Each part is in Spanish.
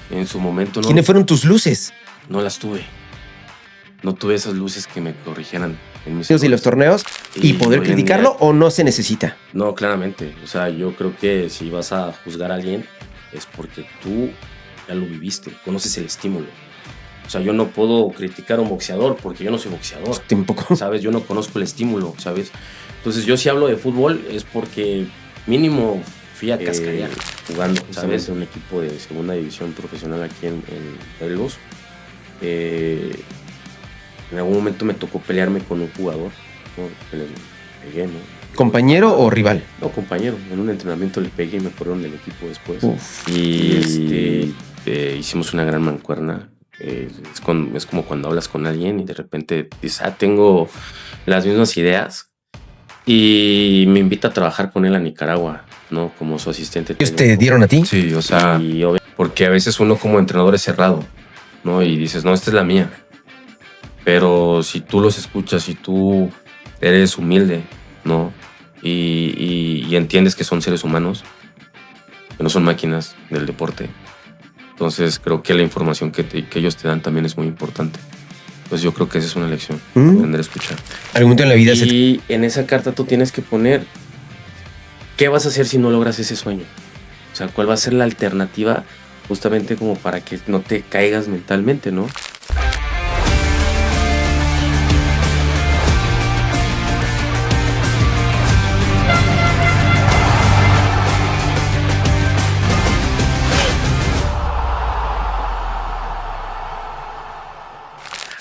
En su momento ¿Quiénes fueron tus luces? no las tuve. No tuve esas luces que me corrigieran en mis Y errores. los torneos y poder hoy en criticarlo día- o no se necesita. No, claramente. O sea, yo creo que si vas a juzgar a alguien es porque tú ya lo viviste, conoces el estímulo. O sea, yo no puedo criticar a un boxeador porque yo no soy boxeador. Tampoco. ¿Sabes? Yo no conozco el estímulo, ¿sabes? Entonces yo si hablo de fútbol es porque mínimo fui a cascarear jugando, ¿sabes? En un equipo de segunda división profesional aquí en Morelos. En algún momento me tocó pelearme con un jugador, ¿no? Que le pegué, ¿no? ¿Compañero o rival? No, compañero. En un entrenamiento le pegué y me corrieron del equipo después. Uf. Y hicimos una gran mancuerna. Es como cuando hablas con alguien y de repente dices, tengo las mismas ideas. Y me invita a trabajar con él a Nicaragua, ¿no? Como su asistente. ¿Ellos te dieron a ti? Sí, o sea, porque a veces uno como entrenador es cerrado, ¿no? Y dices, no, esta es la mía. Pero si tú los escuchas y tú eres humilde, ¿no? Y entiendes que son seres humanos, que no son máquinas del deporte. Entonces creo que la información que ellos te dan también es muy importante. Pues yo creo que esa es una lección, aprender a escuchar. Algún momento en la vida y en esa carta tú tienes que poner qué vas a hacer si no logras ese sueño. O sea, cuál va a ser la alternativa justamente como para que no te caigas mentalmente, ¿no?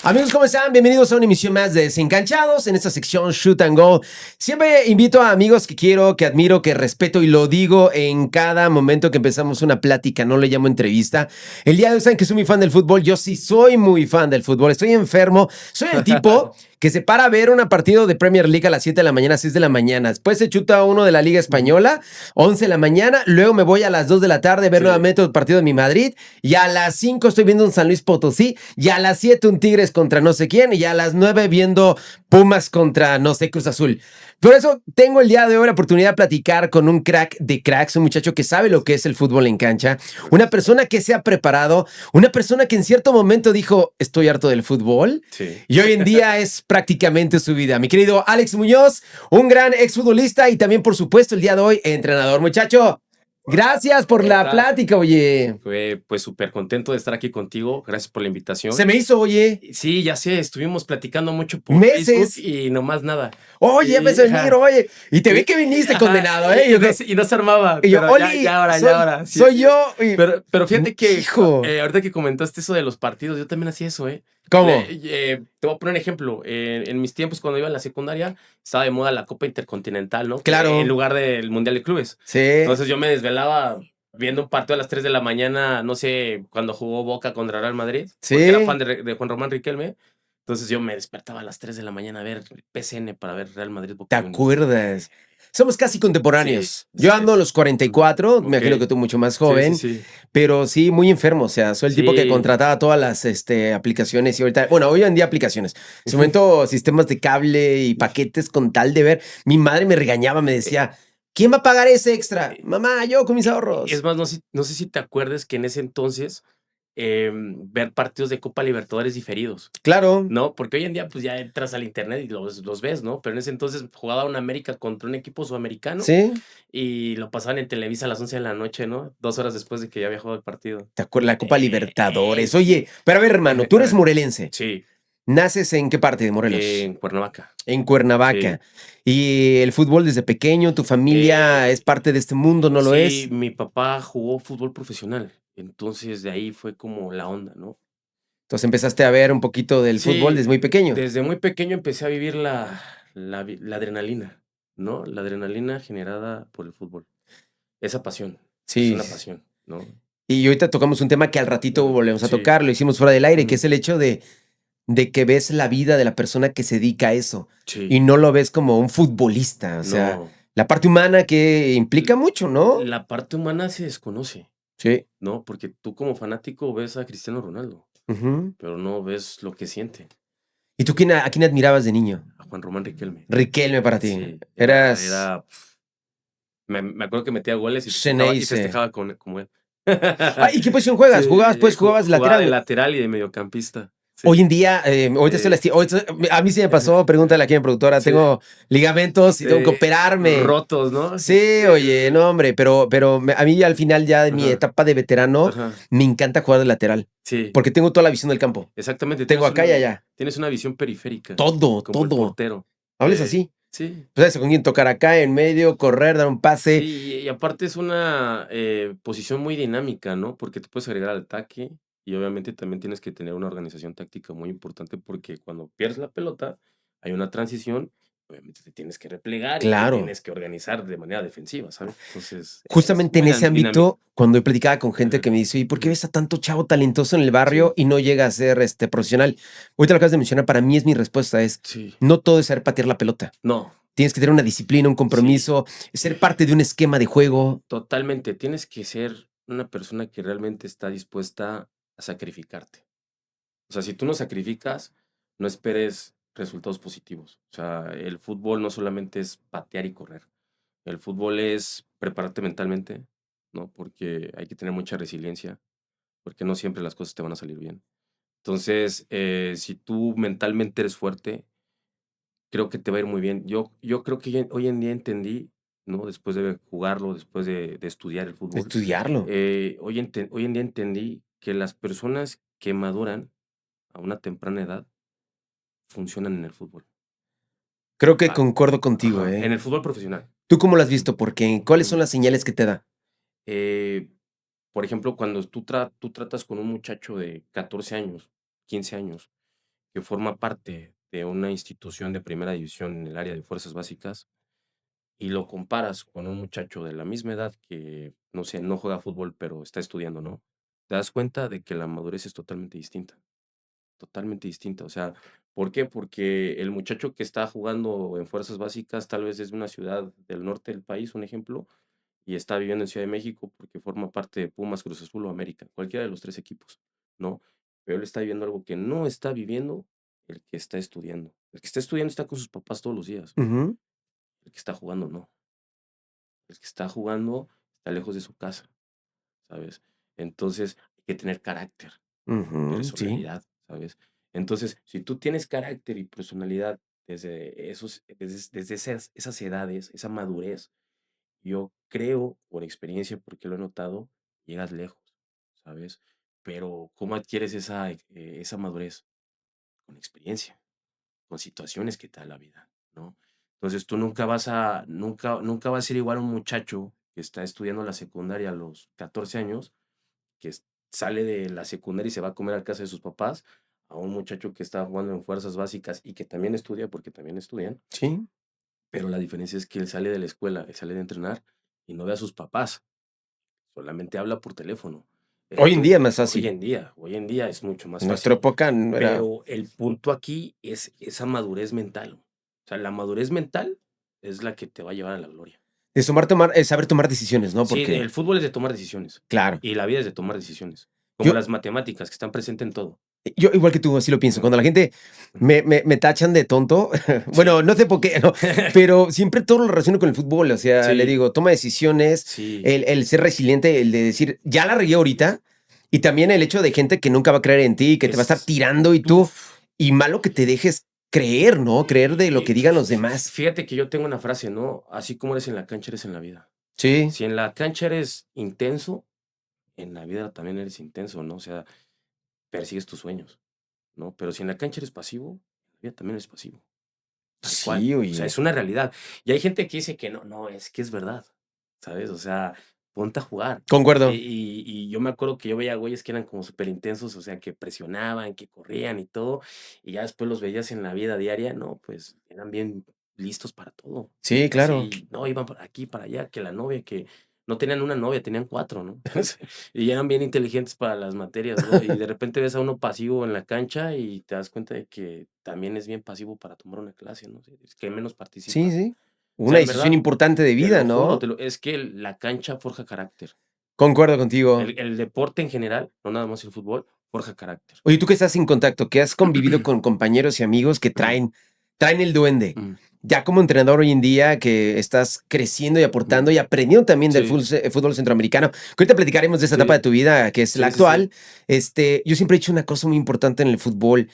Amigos, ¿cómo están? Bienvenidos a una emisión más de Desencanchados en esta sección Shoot and Go. Siempre invito a amigos que quiero, que admiro, que respeto y lo digo en cada momento que empezamos una plática, no le llamo entrevista. El día de hoy saben que soy muy fan del fútbol, yo sí soy muy fan del fútbol, estoy enfermo, soy el tipo que se para a ver un partido de Premier League a las 7 de la mañana, 6 de la mañana, después se chuta uno de la Liga Española, 11 de la mañana, luego me voy a las 2 de la tarde a ver nuevamente el partido de mi Madrid, y a las 5 estoy viendo un San Luis Potosí, y a las 7 un Tigres contra no sé quién, y a las 9 viendo Pumas contra no sé Cruz Azul. Por eso tengo el día de hoy la oportunidad de platicar con un crack de cracks, un muchacho que sabe lo que es el fútbol en cancha, una persona que se ha preparado, una persona que en cierto momento dijo, estoy harto del fútbol, y hoy en día es prácticamente su vida. Mi querido Alex Muñoz, un gran exfutbolista y también, por supuesto, el día de hoy, entrenador. Muchacho, gracias por la plática, oye. Pues súper contento de estar aquí contigo. Gracias por la invitación. Se me hizo, oye. Sí, ya sé, estuvimos platicando mucho por meses Facebook y nomás nada. Oye, ya empecé a venir, oye. Y te vi que viniste condenado, ¿eh? Y no se armaba. Y yo, pero Oli, ya ahora. Sí, soy yo. Y... Pero fíjate que hijo. Ahorita que comentaste eso de los partidos, yo también hacía eso, ¿eh? ¿Cómo? Te voy a poner un ejemplo. En mis tiempos, cuando iba en la secundaria, estaba de moda la Copa Intercontinental, ¿no? Claro. En lugar del Mundial de Clubes. Sí. Entonces yo me desvelaba viendo un partido a las 3 de la mañana, no sé, cuando jugó Boca contra Real Madrid. Sí. Porque era fan de Juan Román Riquelme. Entonces yo me despertaba a las 3 de la mañana a ver PCN para ver Real Madrid. Boca. ¿Te acuerdas? Somos casi contemporáneos. Sí, yo ando a los 44, okay. Me imagino que tú mucho más joven, sí. Pero sí, muy enfermo. O sea, soy el tipo que contrataba todas las aplicaciones y ahorita, bueno, hoy en día aplicaciones. En su momento, sistemas de cable y paquetes con tal de ver. Mi madre me regañaba, me decía, ¿quién va a pagar ese extra? Mamá, yo con mis ahorros. Es más, no sé si te acuerdas que en ese entonces ver partidos de Copa Libertadores diferidos. Claro. ¿No? Porque hoy en día pues ya entras al internet y los ves, ¿no? Pero en ese entonces jugaba una América contra un equipo sudamericano. Sí. Y lo pasaban en Televisa a las 11 de la noche, ¿no? 2 horas después de que ya había jugado el partido. ¿Te acuerdas? La Copa Libertadores. Oye, pero a ver, hermano, tú eres morelense. Sí. ¿Naces en qué parte de Morelos? En Cuernavaca. En Cuernavaca. Sí. ¿Y el fútbol desde pequeño, tu familia es parte de este mundo, no lo es? Sí, mi papá jugó fútbol profesional. Entonces de ahí fue como la onda, ¿no? Entonces empezaste a ver un poquito del fútbol desde muy pequeño. Desde muy pequeño empecé a vivir la adrenalina, ¿no? La adrenalina generada por el fútbol. Esa pasión. Sí. Es una pasión, ¿no? Y ahorita tocamos un tema que al ratito volvemos a tocar, lo hicimos fuera del aire, que es el hecho de que ves la vida de la persona que se dedica a eso. Sí. Y no lo ves como un futbolista. O sea, la parte humana que implica mucho, ¿no? La parte humana se desconoce. Sí. ¿No? Porque tú como fanático ves a Cristiano Ronaldo. Pero no ves lo que siente. ¿Y tú a quién admirabas de niño? A Juan Román Riquelme. Riquelme para ti. Sí, Eras... me acuerdo que metía goles y festejaba como él. ¿Y qué posición juegas? Sí, ¿Jugabas jugaba lateral? de lateral y de mediocampista. Sí. Hoy en día, ahorita a mí sí me pasó, pregúntale aquí a mi productora, Sí. tengo ligamentos y tengo que operarme. Rotos, ¿no? Sí, oye, no, hombre, pero a mí al final ya de mi Ajá. etapa de veterano, Ajá. me encanta jugar de lateral, Sí, porque tengo toda la visión del campo. exactamente. Tengo acá y allá. Tienes una visión periférica, Todo, como el todo. portero. Hables así. Sí. Pues eso, con quién tocar acá, en medio, correr, dar un pase. Sí, y aparte es una posición muy dinámica, ¿no? Porque te puedes agregar al ataque y obviamente también tienes que tener una organización táctica muy importante porque cuando pierdes la pelota hay una transición, obviamente te tienes que replegar y te Claro. tienes que organizar de manera defensiva, ¿sabes? Entonces, es Justamente en muy ese ámbito, dinámico. cuando he platicado con gente Ajá. que me dice, ¿y por qué ves a tanto chavo talentoso en el barrio Sí, y no llega a ser profesional? Ahorita lo acabas de mencionar, para mí es mi respuesta, es, sí. no todo es saber patear la pelota. No, Tienes que tener una disciplina, un sí, compromiso, ser parte de un esquema de juego. totalmente. Tienes que ser una persona que realmente está dispuesta a sacrificarte. O sea, si tú no sacrificas, no esperes resultados positivos. O sea, el fútbol no solamente es patear y correr. El fútbol es prepararte mentalmente, ¿no? Porque hay que tener mucha resiliencia, porque no siempre las cosas te van a salir bien. Entonces, si tú mentalmente eres fuerte, creo que te va a ir muy bien. Yo creo que hoy en día entendí, ¿no? Después de jugarlo, después de estudiar el fútbol, Estudiarlo. hoy en día entendí que las personas que maduran a una temprana edad funcionan en el fútbol. Creo que Ah, concuerdo contigo, ajá, en ¿eh? el fútbol profesional. ¿Tú cómo lo has visto? Porque, ¿cuáles son Ujú. las señales que te da? Eh, por ejemplo, cuando tú tratas con un muchacho de 14 años, 15 años, que forma parte de una institución de primera división en el área de fuerzas básicas, y lo comparas con un muchacho de la misma edad que, no sé, no juega fútbol, pero está estudiando, ¿no? Te das cuenta de que la madurez es totalmente distinta. Totalmente distinta. O sea, ¿por qué? Porque el muchacho que está jugando en fuerzas básicas tal vez es de una ciudad del norte del país, un ejemplo, y está viviendo en Ciudad de México porque forma parte de Pumas, Cruz Azul o América, cualquiera de los tres equipos, ¿no? Pero él está viviendo algo que no está viviendo el que está estudiando. El que está estudiando está con sus papás todos los días. Ujú, El que está jugando no. El que está jugando está lejos de su casa, ¿sabes? Entonces hay que tener carácter. ujú, sí. Personalidad, ¿sabes? Entonces, si tú tienes carácter y personalidad desde esas edades, esa madurez, yo creo, por experiencia, porque lo he notado, llegas lejos, ¿sabes? Pero, ¿cómo adquieres esa madurez? Con experiencia, con situaciones que te da la vida, ¿no? Entonces, tú nunca vas a ser igual a un muchacho que está estudiando la secundaria a los 14 años que sale de la secundaria y se va a comer a casa de sus papás, a un muchacho que está jugando en fuerzas básicas y que también estudia, porque también estudian, Sí. pero la diferencia es que él sale de la escuela, él sale de entrenar y no ve a sus papás, solamente habla por teléfono. Hoy en día es más fácil. Hoy en día es mucho más En nuestra fácil, época no era. pero el punto aquí es esa madurez mental. O sea, la madurez mental es la que te va a llevar a la gloria. De saber tomar decisiones, ¿no? Sí, Porque, el fútbol es de tomar decisiones claro, y la vida es de tomar decisiones, como yo, las matemáticas que están presentes en todo. yo igual que tú, así lo pienso. Ujú, Cuando la gente ujú. me tachan de tonto, Sí. bueno, no sé por qué, ¿no? Pero siempre todo lo relaciono con el fútbol. O sea, le Sí, digo, toma decisiones, sí. el ser resiliente, el de decir, ya la regué ahorita. Y también el hecho de gente que nunca va a creer en ti, que te va a estar Es tirando y tú, uf, y malo que te dejes creer, ¿no? Creer de lo que digan los demás. fíjate que yo tengo una frase, ¿no? Así como eres en la cancha, eres en la vida. Sí, Si en la cancha eres intenso, en la vida también eres intenso, ¿no? O sea, persigues tus sueños, ¿no? Pero si en la cancha eres pasivo, en la vida también eres pasivo, tal cual. sí, O sea, es oye. una realidad. Y hay gente que dice que no, no, es que es verdad, ¿sabes? O sea, ponte a jugar. Concuerdo. Y yo me acuerdo que yo veía güeyes que eran como súper intensos, o sea, que presionaban, que corrían y todo, y ya después los veías en la vida diaria, no, pues eran bien listos para todo. Sí, claro. Así, no, iban para aquí, para allá, que la novia, que no tenían una novia, tenían cuatro, ¿no? Y eran bien inteligentes para las materias, ¿no? Y de repente ves a uno pasivo en la cancha y te das cuenta de que también es bien pasivo para tomar una clase, ¿no? Es que menos Sí, participa. sí. O sea, Una en decisión verdad, importante de te vida, lo juro, ¿no? es que la cancha forja carácter. Concuerdo contigo. El deporte en general, no nada más el fútbol, forja carácter. Oye, tú que estás en contacto, que has convivido con compañeros y amigos que Ujú, traen el duende. ujú. ya como entrenador hoy en día que estás creciendo y aportando y aprendiendo también del Sí, fútbol centroamericano, que ahorita platicaremos de esa etapa de sí, tu vida que es la sí, sí, sí, actual, yo siempre he dicho una cosa muy importante en el fútbol.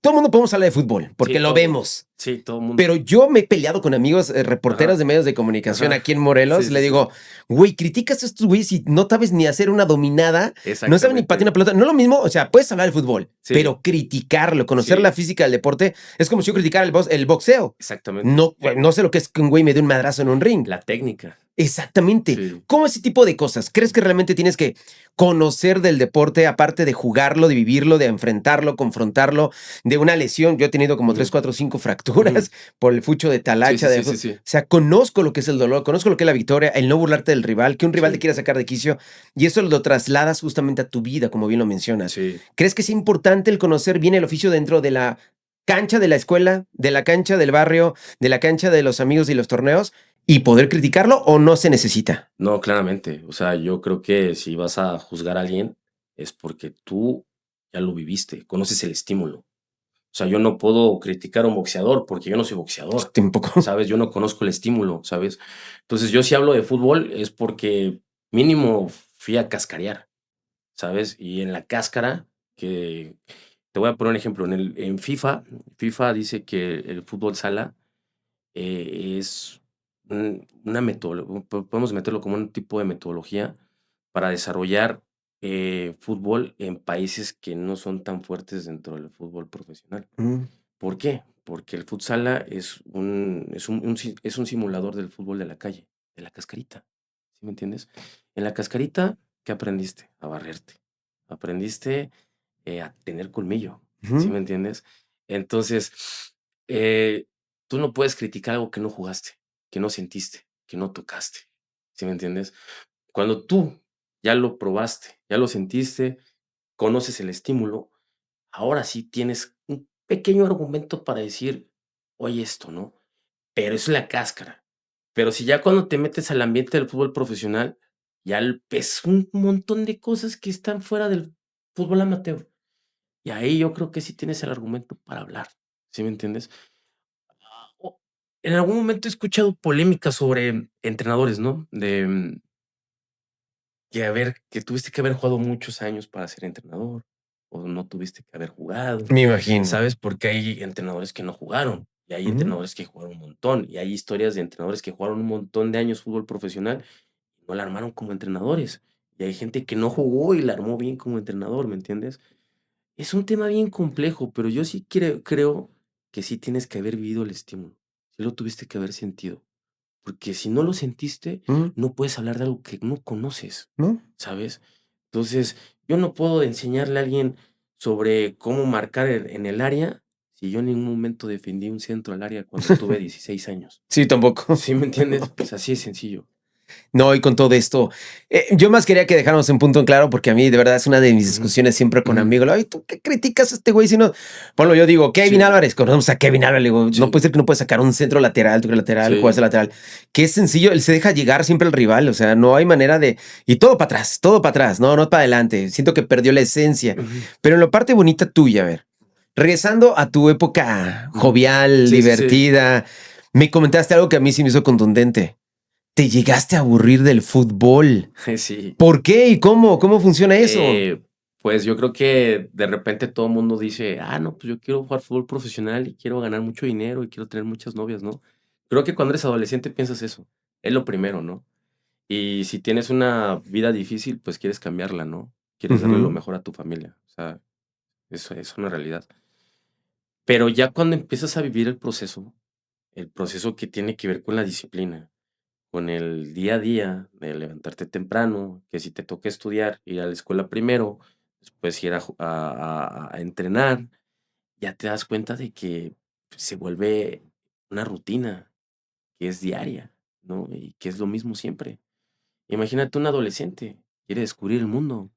Todo el mundo podemos hablar de fútbol porque sí, lo vemos. todo el mundo. Pero yo me he peleado con amigos reporteros Ajá, de medios de comunicación ajá, aquí en Morelos. sí, sí, Le sí, digo, güey, criticas a estos güeyes y no sabes ni hacer una dominada, no saben ni patear exactamente, una pelota. No es lo mismo, o sea, puedes hablar de fútbol, sí, pero criticarlo, conocer la sí, física del deporte, es como si yo criticara el boxeo. exactamente. No, no sé lo que es que un güey me dé un madrazo en un ring. La técnica, Exactamente. sí. ¿Cómo ese tipo de cosas? ¿Crees que realmente tienes que conocer del deporte, aparte de jugarlo, de vivirlo, de enfrentarlo, confrontarlo, de una lesión? Yo he tenido como 3, Ujú, 4, 5 ujú. fracturas por el fucho de Sí, talacha. sí, sí, sí, sí, O sea, conozco lo que es el dolor, conozco lo que es la victoria, el no burlarte del rival, que un rival te sí, quiera sacar de quicio, y eso lo trasladas justamente a tu vida, como bien lo mencionas. sí. ¿Crees que es importante el conocer bien el oficio dentro de la cancha de la escuela, de la cancha del barrio, de la cancha de los amigos y los torneos? ¿Y poder criticarlo o no se necesita? No, claramente. O sea, yo creo que si vas a juzgar a alguien es porque tú ya lo viviste, conoces el estímulo. O sea, yo no puedo criticar a un boxeador porque yo no soy boxeador, Tampoco. ¿sabes? Yo no conozco el estímulo, ¿sabes? Entonces, yo si hablo de fútbol es porque mínimo fui a cascarear, ¿sabes? Y en la cáscara, que te voy a poner un ejemplo, en FIFA dice que el fútbol sala es una metodología, podemos meterlo como un tipo de metodología para desarrollar fútbol en países que no son tan fuertes dentro del fútbol profesional. Mm, ¿Por qué? Porque el futsala es un simulador del fútbol de la calle, de la cascarita. ¿Sí me entiendes? En la cascarita, ¿qué aprendiste? A barrerte. Aprendiste a tener colmillo. ¿Sí ujú, me entiendes? Entonces, eh, tú no puedes criticar algo que no jugaste, que no sentiste, que no tocaste. ¿Sí me entiendes? Cuando tú ya lo probaste, ya lo sentiste, conoces el estímulo, ahora sí tienes un pequeño argumento para decir, oye, esto, ¿no? Pero es la cáscara. Pero si ya cuando te metes al ambiente del fútbol profesional, ya ves un montón de cosas que están fuera del fútbol amateur. Y ahí yo creo que sí tienes el argumento para hablar. ¿Sí me entiendes? O en algún momento he escuchado polémicas sobre entrenadores, ¿no? Que tuviste que haber jugado muchos años para ser entrenador, o no tuviste que haber jugado, me imagino. ¿sabes? Porque hay entrenadores que no jugaron, y hay Ujú, entrenadores que jugaron un montón, y hay historias de entrenadores que jugaron un montón de años fútbol profesional y no la armaron como entrenadores. Y hay gente que no jugó y la armó bien como entrenador, ¿me entiendes? Es un tema bien complejo, pero yo sí creo que sí tienes que haber vivido el estímulo, sí lo tuviste que haber sentido. Porque si no lo sentiste, ujú, no puedes hablar de algo que no conoces, ¿no? ¿sabes? Entonces, yo no puedo enseñarle a alguien sobre cómo marcar en el área si yo en ningún momento defendí un centro al área cuando tuve 16 años. Sí, tampoco. ¿Sí me entiendes? Pues así es sencillo. No, y con todo esto, yo más quería que dejáramos un punto en claro, porque a mí de verdad es una de mis Ujú, discusiones siempre con ujú. amigos. Ay, ¿tú qué criticas a este güey? Si no, bueno, yo digo, Kevin Sí, Álvarez, conocemos a Kevin Álvarez, le digo, no sí, puede ser que no puede sacar un centro lateral, tu lateral, jugarse sí. lateral. Que es sencillo, él se deja llegar siempre al rival, o sea, no hay manera de. Y todo para atrás, no, no para adelante. Siento que perdió la esencia. Ujú, Pero en la parte bonita tuya, a ver, regresando a tu época ujú. jovial, Sí, sí, sí. divertida, me comentaste algo que a mí sí me hizo contundente. Te llegaste a aburrir del fútbol. Sí. ¿Por qué y cómo? ¿Cómo funciona eso? Eh, pues yo creo que de repente todo el mundo dice, no, pues yo quiero jugar fútbol profesional y quiero ganar mucho dinero y quiero tener muchas novias, ¿no? Creo que cuando eres adolescente piensas eso, es lo primero, ¿no? Y si tienes una vida difícil, pues quieres cambiarla, ¿no? Quieres darle lo Ujú, mejor a tu familia, o sea, eso es una realidad. Pero ya cuando empiezas a vivir el proceso que tiene que ver con la disciplina, con el día a día de levantarte temprano, que si te toca estudiar, ir a la escuela primero, después ir a entrenar, ya te das cuenta de que se vuelve una rutina que es diaria, ¿no? Y que es lo mismo siempre. Imagínate un adolescente, quiere descubrir el mundo,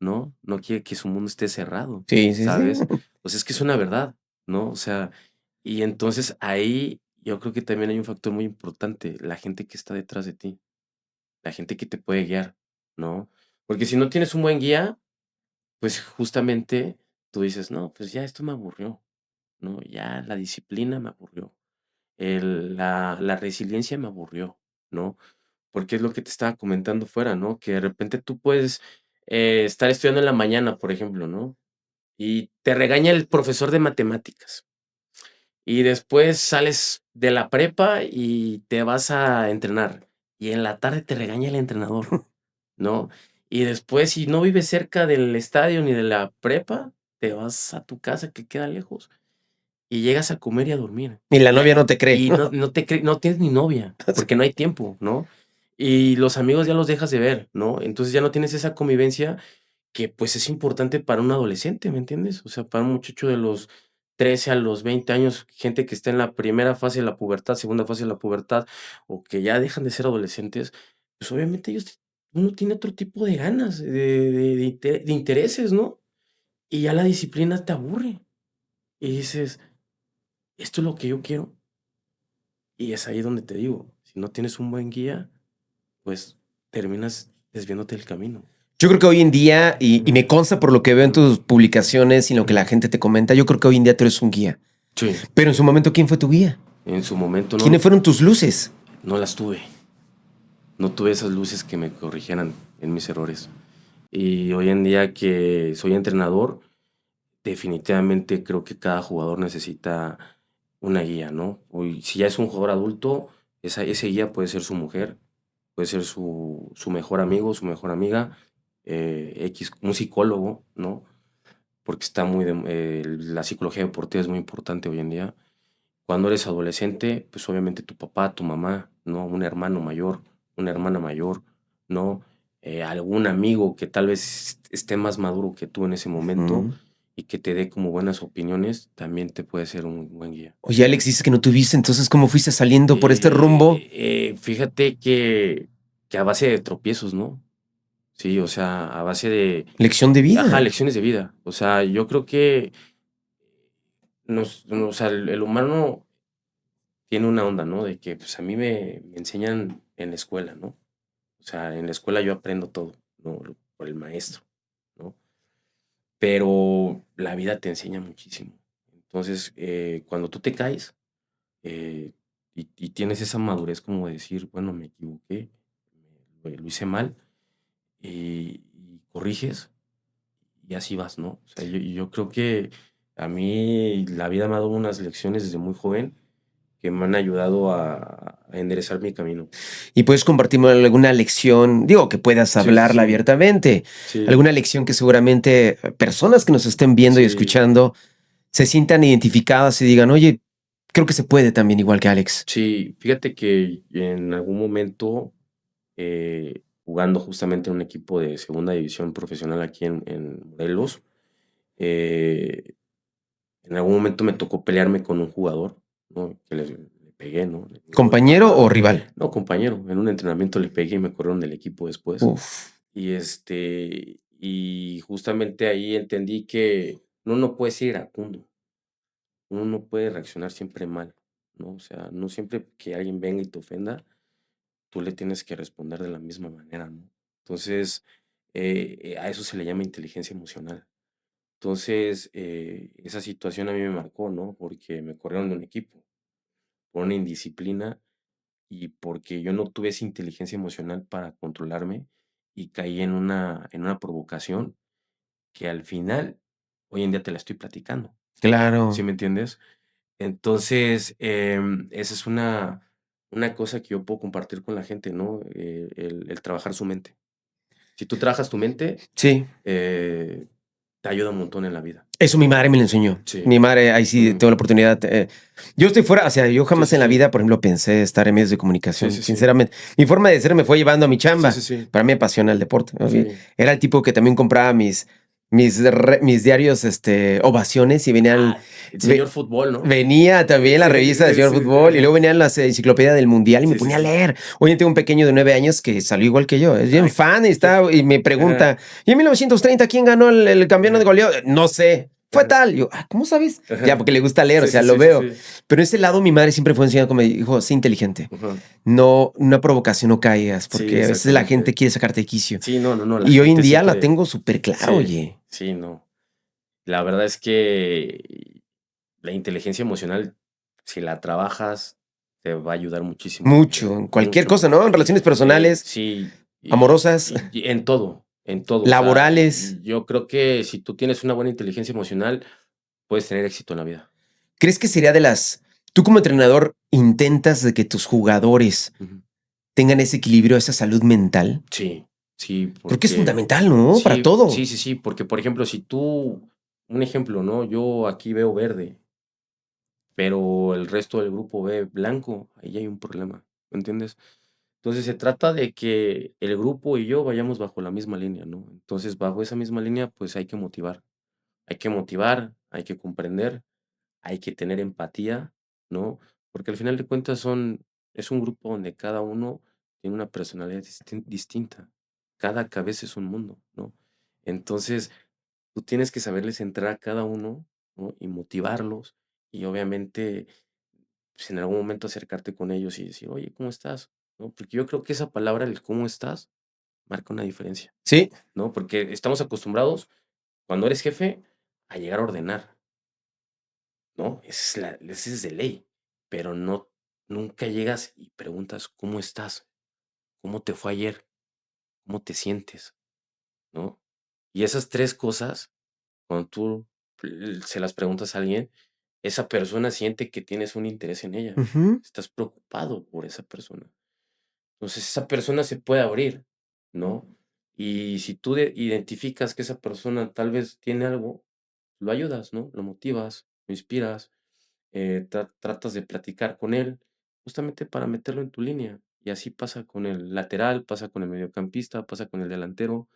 ¿no? No quiere que su mundo esté cerrado, sí, sí, sí. ¿sabes? Pues es que es una verdad, ¿no? O sea, y entonces ahí yo creo que también hay un factor muy importante, la gente que está detrás de ti. La gente que te puede guiar, ¿no? Porque si no tienes un buen guía, pues justamente tú dices, no, pues ya esto me aburrió, ¿no? Ya la disciplina me aburrió. la resiliencia me aburrió, ¿no? Porque es lo que te estaba comentando fuera, ¿no? Que de repente tú puedes estar estudiando en la mañana, por ejemplo, ¿no? Y te regaña el profesor de matemáticas. Y después sales de la prepa y te vas a entrenar. Y en la tarde te regaña el entrenador, ¿no? Y después, si no vives cerca del estadio ni de la prepa, te vas a tu casa que queda lejos y llegas a comer y a dormir. Y la Y, novia no te cree. y no tienes ni novia, porque no hay tiempo, ¿no? Y los amigos ya los dejas de ver, ¿no? Entonces ya no tienes esa convivencia que pues es importante para un adolescente, ¿me entiendes? O sea, para un muchacho de los 13 a los 20 años, gente que está en la primera fase de la pubertad, segunda fase de la pubertad, o que ya dejan de ser adolescentes, pues obviamente uno tiene otro tipo de ganas, de intereses, ¿no? Y ya la disciplina te aburre. Y dices, esto es lo que yo quiero. Y es ahí donde te digo, si no tienes un buen guía, pues terminas desviándote del camino. Yo creo que hoy en día, y me consta por lo que veo en tus publicaciones y lo que la gente te comenta, yo creo que hoy en día tú eres un guía. Sí. Pero en su momento, ¿quién fue tu guía? En su momento ¿Quiénes fueron tus luces? no las tuve. No tuve esas luces que me corrigieran en mis errores. Y hoy en día que soy entrenador, definitivamente creo que cada jugador necesita una guía, ¿no? Hoy, si ya es un jugador adulto, ese guía puede ser su mujer, puede ser su mejor amigo, su mejor amiga, un psicólogo, ¿no? Porque la psicología deportiva es muy importante hoy en día. Cuando eres adolescente, pues obviamente tu papá, tu mamá, ¿no? Un hermano mayor, una hermana mayor, ¿no? Algún amigo que tal vez esté más maduro que tú en ese momento y que te dé como buenas opiniones, también te puede ser un buen guía. Oye, Alex, dices que no tuviste, entonces, ¿cómo fuiste saliendo por este rumbo? Fíjate que a base de tropiezos, ¿no? Sí, o sea, a base de... Lección de vida. lecciones de vida. O sea, yo creo que o sea, el humano tiene una onda, ¿no? De que pues a mí me enseñan en la escuela, ¿no? O sea, en la escuela yo aprendo todo, ¿no? Por el maestro, ¿no? Pero la vida te enseña muchísimo. Entonces, cuando tú te caes y tienes esa madurez como de decir, bueno, me equivoqué, lo hice mal, y corriges, y así vas, ¿no? O sea, yo creo que a mí la vida me ha dado unas lecciones desde muy joven que me han ayudado a enderezar mi camino. Y puedes compartirme alguna lección, digo, que puedas hablarla abiertamente. Sí. Alguna lección que seguramente personas que nos estén viendo y escuchando se sientan identificadas y digan, oye, creo que se puede también igual que Alex. Sí, fíjate que en algún momento, jugando justamente en un equipo de segunda división profesional aquí en Morelos, en algún momento me tocó pelearme con un jugador, ¿no? Que le pegué, ¿no? ¿Compañero o rival? No, compañero. En un entrenamiento le pegué y me corrieron del equipo después. Uf. Y justamente ahí entendí que uno no puede ser iracundo. Uno no puede reaccionar siempre mal, ¿no? O sea, no siempre que alguien venga y te ofenda, tú le tienes que responder de la misma manera, ¿no? Entonces, a eso se le llama inteligencia emocional. Entonces, esa situación a mí me marcó, ¿no? Porque me corrieron de un equipo por una indisciplina y porque yo no tuve esa inteligencia emocional para controlarme y caí en una provocación que al final, hoy en día te la estoy platicando. Claro. ¿Sí me entiendes? Entonces, esa es una cosa que yo puedo compartir con la gente, ¿no? El trabajar su mente. Si tú trabajas tu mente, Sí. te ayuda un montón en la vida. Eso mi madre me lo enseñó. Sí. Mi madre, ahí sí tengo la oportunidad. Yo estoy fuera, o sea, yo jamás en la vida, por ejemplo, pensé estar en medios de comunicación. Sinceramente, mi forma de ser me fue llevando a mi chamba. Para mí me apasiona el deporte, ¿no? Era el tipo que también compraba mis diarios, ovaciones y venían. El señor fútbol, ¿no? Venía también la revista del señor fútbol y luego venían las enciclopedias del mundial y me ponía a leer. Hoy tengo un pequeño de 9 años que salió igual que yo. Es bien fan y me pregunta, ¿y en 1930 quién ganó el campeonato de goleo? No sé. Fue tal. Yo, ¿cómo sabes? Ya, porque le gusta leer, o sea, lo veo. Pero ese lado mi madre siempre fue enseñando como me dijo, sé inteligente. No, una provocación no caigas, porque a veces la gente quiere sacarte de quicio. Sí, no. Y hoy en día la tengo súper claro, oye. Sí, no. La verdad es que la inteligencia emocional, si la trabajas, te va a ayudar muchísimo en tu Mucho, vida, en cualquier mucho. cosa, ¿no? En relaciones personales, Sí, amorosas, y en todo, en todo. O sea, laborales. yo creo que si tú tienes una buena inteligencia emocional, puedes tener éxito en la vida. ¿Crees que sería de las... Tú como entrenador intentas de que tus jugadores Ujú. tengan ese equilibrio, esa salud mental? Sí, sí, Creo que es porque fundamental, ¿no? Para sí, todo. sí, sí, sí, porque, por ejemplo, si tú un ejemplo, ¿no? Yo aquí veo verde, pero el resto del grupo ve blanco, ahí hay un problema, ¿me entiendes? Entonces se trata de que el grupo y yo vayamos bajo la misma línea, ¿no? Entonces, bajo esa misma línea, pues hay que motivar, hay que comprender, hay que tener empatía, ¿no? Porque al final de cuentas es un grupo donde cada uno tiene una personalidad distinta. Cada cabeza es un mundo, ¿no? Entonces, tú tienes que saberles entrar a cada uno, ¿no? Y motivarlos y obviamente, pues, en algún momento acercarte con ellos y decir: "Oye, ¿cómo estás?", ¿no? Porque yo creo que esa palabra, el "¿cómo estás?", marca una diferencia, Sí. ¿no? Porque estamos acostumbrados, cuando eres jefe, a llegar a ordenar. ¿No? Esa es de ley, pero nunca llegas y preguntas: "¿Cómo estás? ¿Cómo te fue ayer? ¿Cómo te sientes?", ¿no? Y esas 3 cosas, cuando tú se las preguntas a alguien, esa persona siente que tienes un interés en ella, Ujú. estás preocupado por esa persona. Entonces, esa persona se puede abrir, ¿no? Y si tú identificas que esa persona tal vez tiene algo, lo ayudas, ¿no? Lo motivas, lo inspiras. Tratas de platicar con él, justamente para meterlo en tu línea. Y así pasa con el lateral, pasa con el mediocampista, pasa con el delantero.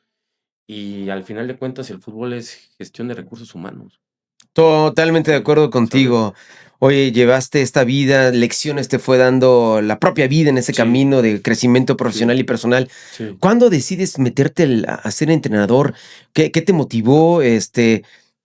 Y al final de cuentas, el fútbol es gestión de recursos humanos. Totalmente de Sí, acuerdo ¿sabes? contigo. Oye, llevaste esta vida, lecciones te fue dando la propia vida en ese Sí, camino de crecimiento sí, profesional y personal. sí. ¿Cuándo decides meterte a ser entrenador? ¿Qué te motivó?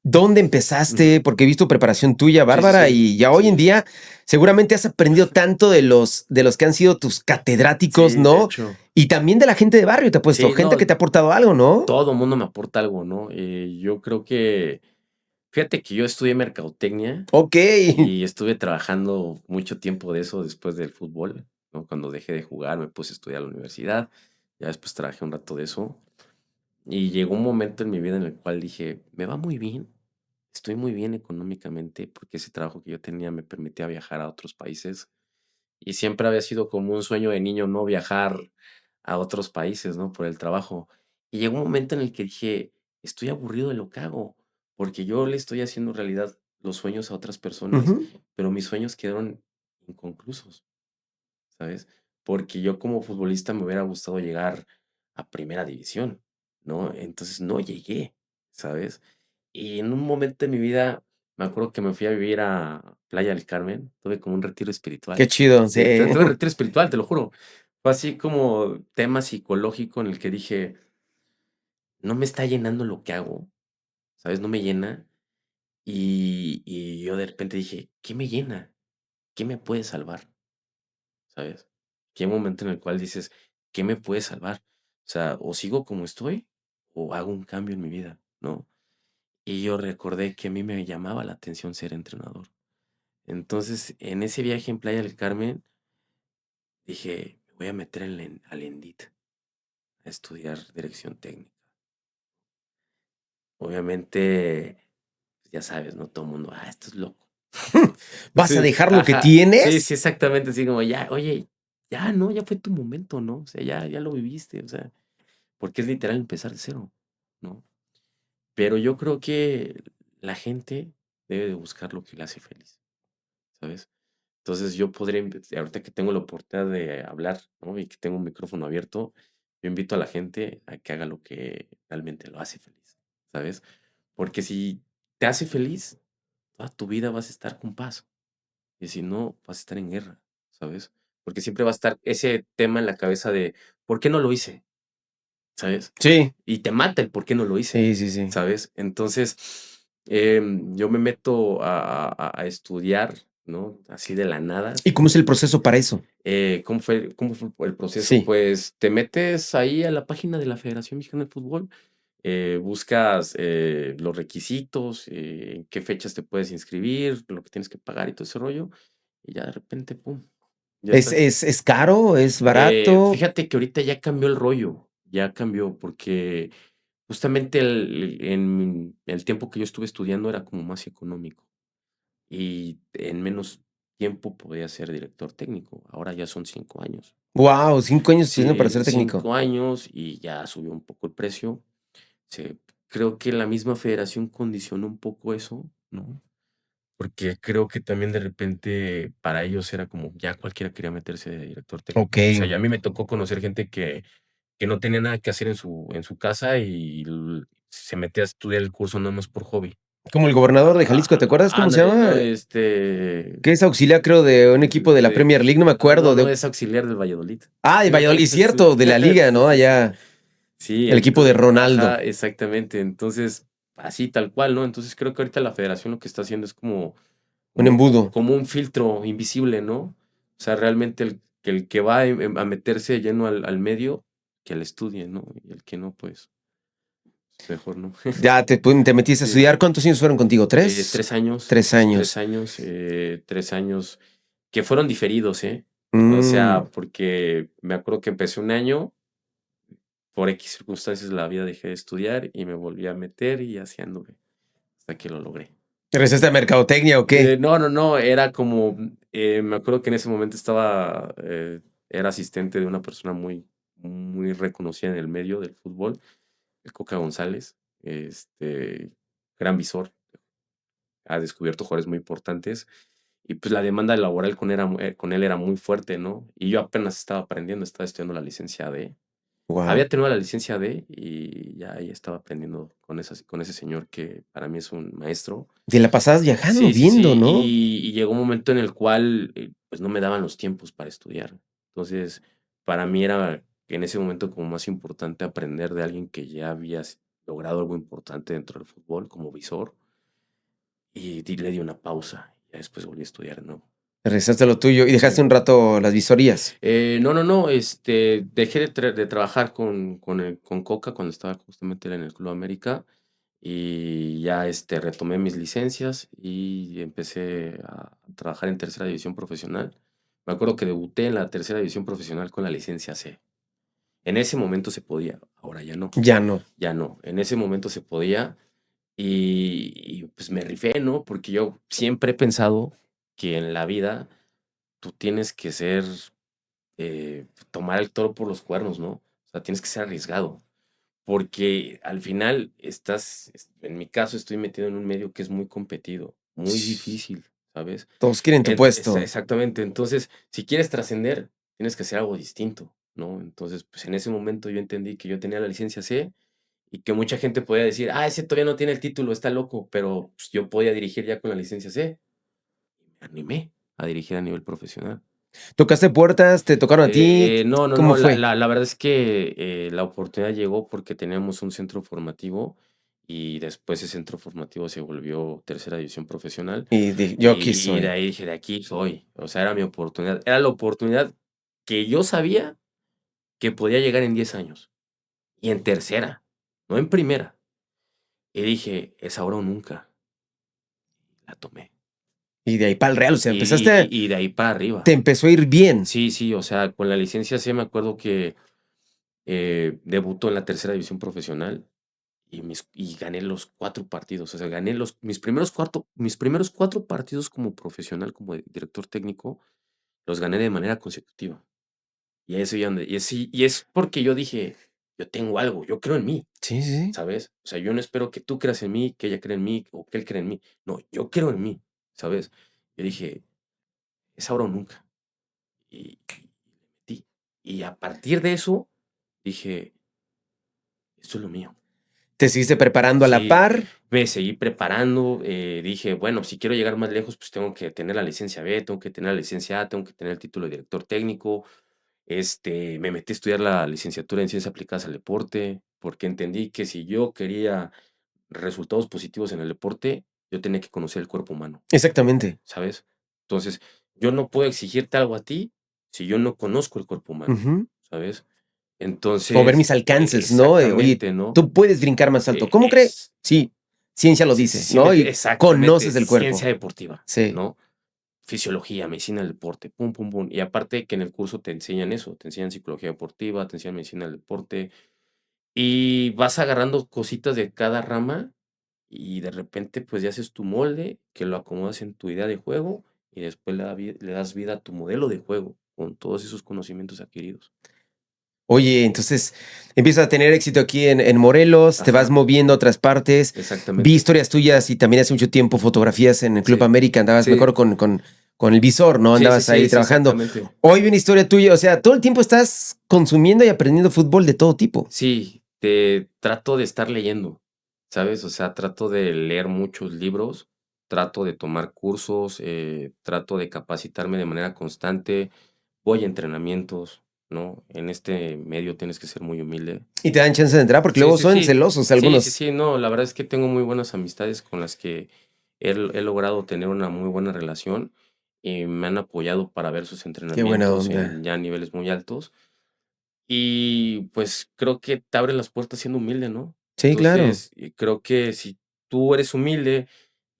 ¿Dónde empezaste? Ujú. Porque he visto preparación tuya, Sí, sí, bárbara, sí. y ya hoy en Sí, día seguramente has aprendido tanto de los que han sido tus catedráticos, sí, de ¿no? hecho. Y también de la gente de barrio, te ha puesto, Sí, gente no, que te ha aportado algo, ¿no? todo mundo me aporta algo, ¿no? Yo creo que, fíjate que yo estudié mercadotecnia. Ok. Y estuve trabajando mucho tiempo de eso después del fútbol, ¿no? Cuando dejé de jugar, me puse a estudiar a la universidad, ya después trabajé un rato de eso, y llegó un momento en mi vida en el cual dije: "Me va muy bien, estoy muy bien económicamente", porque ese trabajo que yo tenía me permitía viajar a otros países, y siempre había sido como un sueño de niño, ¿no? Viajar a otros países, ¿no? Por el trabajo. Y llegó un momento en el que dije: "Estoy aburrido de lo que hago", porque yo le estoy haciendo realidad los sueños a otras personas, Ujú. pero mis sueños quedaron inconclusos, ¿sabes? Porque yo como futbolista me hubiera gustado llegar a primera división, ¿no? Entonces no llegué, ¿sabes? Y en un momento de mi vida, me acuerdo que me fui a vivir a Playa del Carmen, tuve como un retiro Qué espiritual. chido, sí. Sí, tuve retiro espiritual, te lo juro. Fue así como tema psicológico en el que dije: "No me está llenando lo que hago", ¿sabes? No me llena. Y yo de repente dije: "¿Qué me llena? ¿Qué me puede salvar?", ¿sabes? Que hay un momento en el cual dices: "¿Qué me puede salvar?". O sea, o sigo como estoy, o hago un cambio en mi vida, ¿no? Y yo recordé que a mí me llamaba la atención ser entrenador. Entonces, en ese viaje en Playa del Carmen, dije: "Me voy a meter al ENDIT a estudiar dirección técnica". Obviamente, pues, ya sabes, ¿no? Todo el mundo: "Ah, estás loco". ¿Vas a Sí, dejar lo que ajá. Sí, tienes? sí, exactamente, así como ya, oye, ya, ¿no? Ya fue tu momento, ¿no? O sea, ya lo viviste, o sea, porque es literal empezar de cero, ¿no? Pero yo creo que la gente debe de buscar lo que le hace feliz, ¿sabes? Entonces, yo podría ahorita que tengo la oportunidad de hablar, ¿no? Y que tengo un micrófono abierto, yo invito a la gente a que haga lo que realmente lo hace feliz, ¿sabes? Porque si te hace feliz, toda tu vida vas a estar con paz. Y si no, vas a estar en guerra, ¿sabes? Porque siempre va a estar ese tema en la cabeza de: "¿Por qué no lo hice?", ¿sabes? Sí, Y te mata el por qué no lo hice, sí, sí, sí. ¿sabes? Entonces, yo me meto a estudiar, ¿no? Así de la nada. ¿Y cómo es el proceso para eso? ¿Cómo fue el proceso? Sí. Pues, te metes ahí a la página de la Federación Mexicana de Fútbol, buscas, los requisitos, en qué fechas te puedes inscribir, lo que tienes que pagar y todo ese rollo, y ya de repente, pum. Ya está. Es caro? ¿Es barato? Fíjate que ahorita ya cambió el rollo, ya cambió, porque justamente en el tiempo que yo estuve estudiando era como más económico y en menos tiempo podía ser director técnico. Ahora ya son 5 años. Wow, 5 años estudiando para Sí, ser técnico. 5 años y ya subió un poco el precio. Se Creo que la misma federación condicionó un poco eso, ¿no? Porque creo que también de repente para ellos era como ya cualquiera quería meterse de director técnico. Ok. O sea, ya a mí me tocó conocer gente que no tenía nada que hacer en su casa y se metía a estudiar el curso nada más por hobby. Como el gobernador de Jalisco, ¿te acuerdas cómo se Ándale, llama? ¿no? Que es auxiliar, creo, de un equipo de la Premier League, no me acuerdo. No es auxiliar del Valladolid. De Valladolid, cierto, Sí, de la liga, sí, ¿no? sí, sí. Allá, Sí, el equipo de ajá, Ronaldo. exactamente. Entonces, así tal cual, ¿no? Entonces creo que ahorita la federación lo que está haciendo es Un embudo. como un filtro invisible, ¿no? O sea, realmente el que va a meterse lleno al medio, que le estudie, ¿no? Y el que no, pues mejor no. Ya te metiste a Sí. estudiar. ¿Cuántos años fueron contigo? ¿3? 3 años. 3 3 años. años, 3 años que fueron diferidos, ¿eh? O Mm. sea, porque me acuerdo que empecé un año, por X circunstancias de la vida dejé de estudiar y me volví a meter y así anduve, hasta que lo logré. ¿Regresaste a mercadotecnia o qué? No, era como, me acuerdo que en ese momento era asistente de una persona muy reconocida en el medio del fútbol, el Coca González, gran visor, ha descubierto jugadores muy importantes y pues la demanda laboral con él era muy fuerte, ¿no? Y yo apenas estaba aprendiendo, estaba estudiando la licencia D. Wow. Había tenido la licencia D y ya ahí estaba aprendiendo con ese señor que para mí es un maestro. Te la pasabas viajando, Sí, sí, viendo, sí. ¿no? Y llegó un momento en el cual pues no me daban los tiempos para estudiar. Entonces, para mí era en ese momento como más importante aprender de alguien que ya había logrado algo importante dentro del fútbol como visor y le di una pausa. Ya después volví a estudiar, ¿no? Regresaste a lo tuyo y dejaste Sí. un rato las visorías. No, dejé de trabajar con Coca cuando estaba justamente en el Club América y ya retomé mis licencias y empecé a trabajar en tercera división profesional. Me acuerdo que debuté en la tercera división profesional con la licencia C. En ese momento se podía, ahora ya no. Ya no. Ya no, en ese momento se podía pues me rifé, ¿no? Porque yo siempre he pensado que en la vida tú tienes que tomar el toro por los cuernos, ¿no? O sea, tienes que ser arriesgado, porque al final en mi caso estoy metido en un medio que es muy competido, muy difícil, ¿sabes? Todos quieren tu puesto. Exactamente, entonces, si quieres trascender, tienes que hacer algo distinto, ¿no? Entonces, pues en ese momento yo entendí que yo tenía la licencia C y que mucha gente podía decir, ese todavía no tiene el título, está loco, pero pues, yo podía dirigir ya con la licencia C. Me animé a dirigir a nivel profesional. ¿Tocaste puertas? ¿Te tocaron a ti? ¿Cómo No, fue? la verdad es que la oportunidad llegó porque teníamos un centro formativo y después ese centro formativo se volvió tercera división profesional Yo aquí y de soy. ahí dije, de aquí soy, o sea, era mi oportunidad, era la oportunidad que yo sabía que podía llegar en 10 años y en tercera, no en primera. Y dije, es ahora o nunca, la tomé. Y de ahí para el Real, o sea, Y de ahí para te arriba. empezó a ir bien. Sí, o sea, con la licencia C me acuerdo que debutó en la tercera división profesional y gané los 4 partidos. O sea, gané mis primeros 4 partidos como profesional, como director técnico, los gané de manera consecutiva. Y es porque yo dije, yo tengo algo, yo creo en mí, Sí, sí. ¿sabes? O sea, yo no espero que tú creas en mí, que ella crea en mí o que él crea en mí. No, yo creo en mí, ¿sabes? Yo dije, es ahora o nunca. Y le metí. Y a partir de eso, dije, esto es lo mío. Te seguiste preparando a la Sí, par. me seguí preparando, dije, bueno, si quiero llegar más lejos, pues tengo que tener la licencia B, tengo que tener la licencia A, tengo que tener el título de director técnico. Me metí a estudiar la licenciatura en Ciencias Aplicadas al Deporte, porque entendí que si yo quería resultados positivos en el deporte, yo tenía que conocer el cuerpo humano, Exactamente. ¿sabes? Entonces, yo no puedo exigirte algo a ti si yo no conozco el cuerpo humano, Ujú. ¿sabes? O ver mis Entonces, alcances, ¿no? Oye, exactamente, ¿no? tú puedes brincar más alto. ¿Cómo cree? Es Sí, ciencia lo dice, Sí, ¿no? Y exactamente, conoces el ciencia cuerpo. deportiva, Sí. ¿no? fisiología, medicina del deporte, pum, pum, pum. Y aparte que en el curso te enseñan eso, te enseñan psicología deportiva, te enseñan medicina del deporte, y vas agarrando cositas de cada rama y de repente, pues, ya haces tu molde, que lo acomodas en tu idea de juego y después le das vida a tu modelo de juego con todos esos conocimientos adquiridos. Oye, entonces empiezas a tener éxito aquí en Morelos, te vas Ajá, moviendo a otras partes. Vi exactamente. historias tuyas y también hace mucho tiempo fotografías en el Club Sí, América, andabas, me sí, acuerdo, con el visor, ¿no? sí, sí, Andabas ahí sí, sí, trabajando. exactamente. Hoy vi una historia tuya, o sea, todo el tiempo estás consumiendo y aprendiendo fútbol de todo tipo. Sí, te trato de estar leyendo, ¿sabes? O sea, trato de leer muchos libros, trato de tomar cursos, trato de capacitarme de manera constante, voy a entrenamientos, ¿no? En este medio tienes que ser muy humilde. Y te dan chance de entrar porque Sí, luego sí, son sí. celosos Sí, sí, algunos. sí, no, la verdad es que tengo muy buenas amistades con las que he logrado tener una muy buena relación y me han apoyado para ver sus Qué buena entrenamientos en onda. ya niveles muy altos. Y pues creo que te abre las puertas siendo humilde, ¿no? Sí, claro. Entonces, creo que si tú eres humilde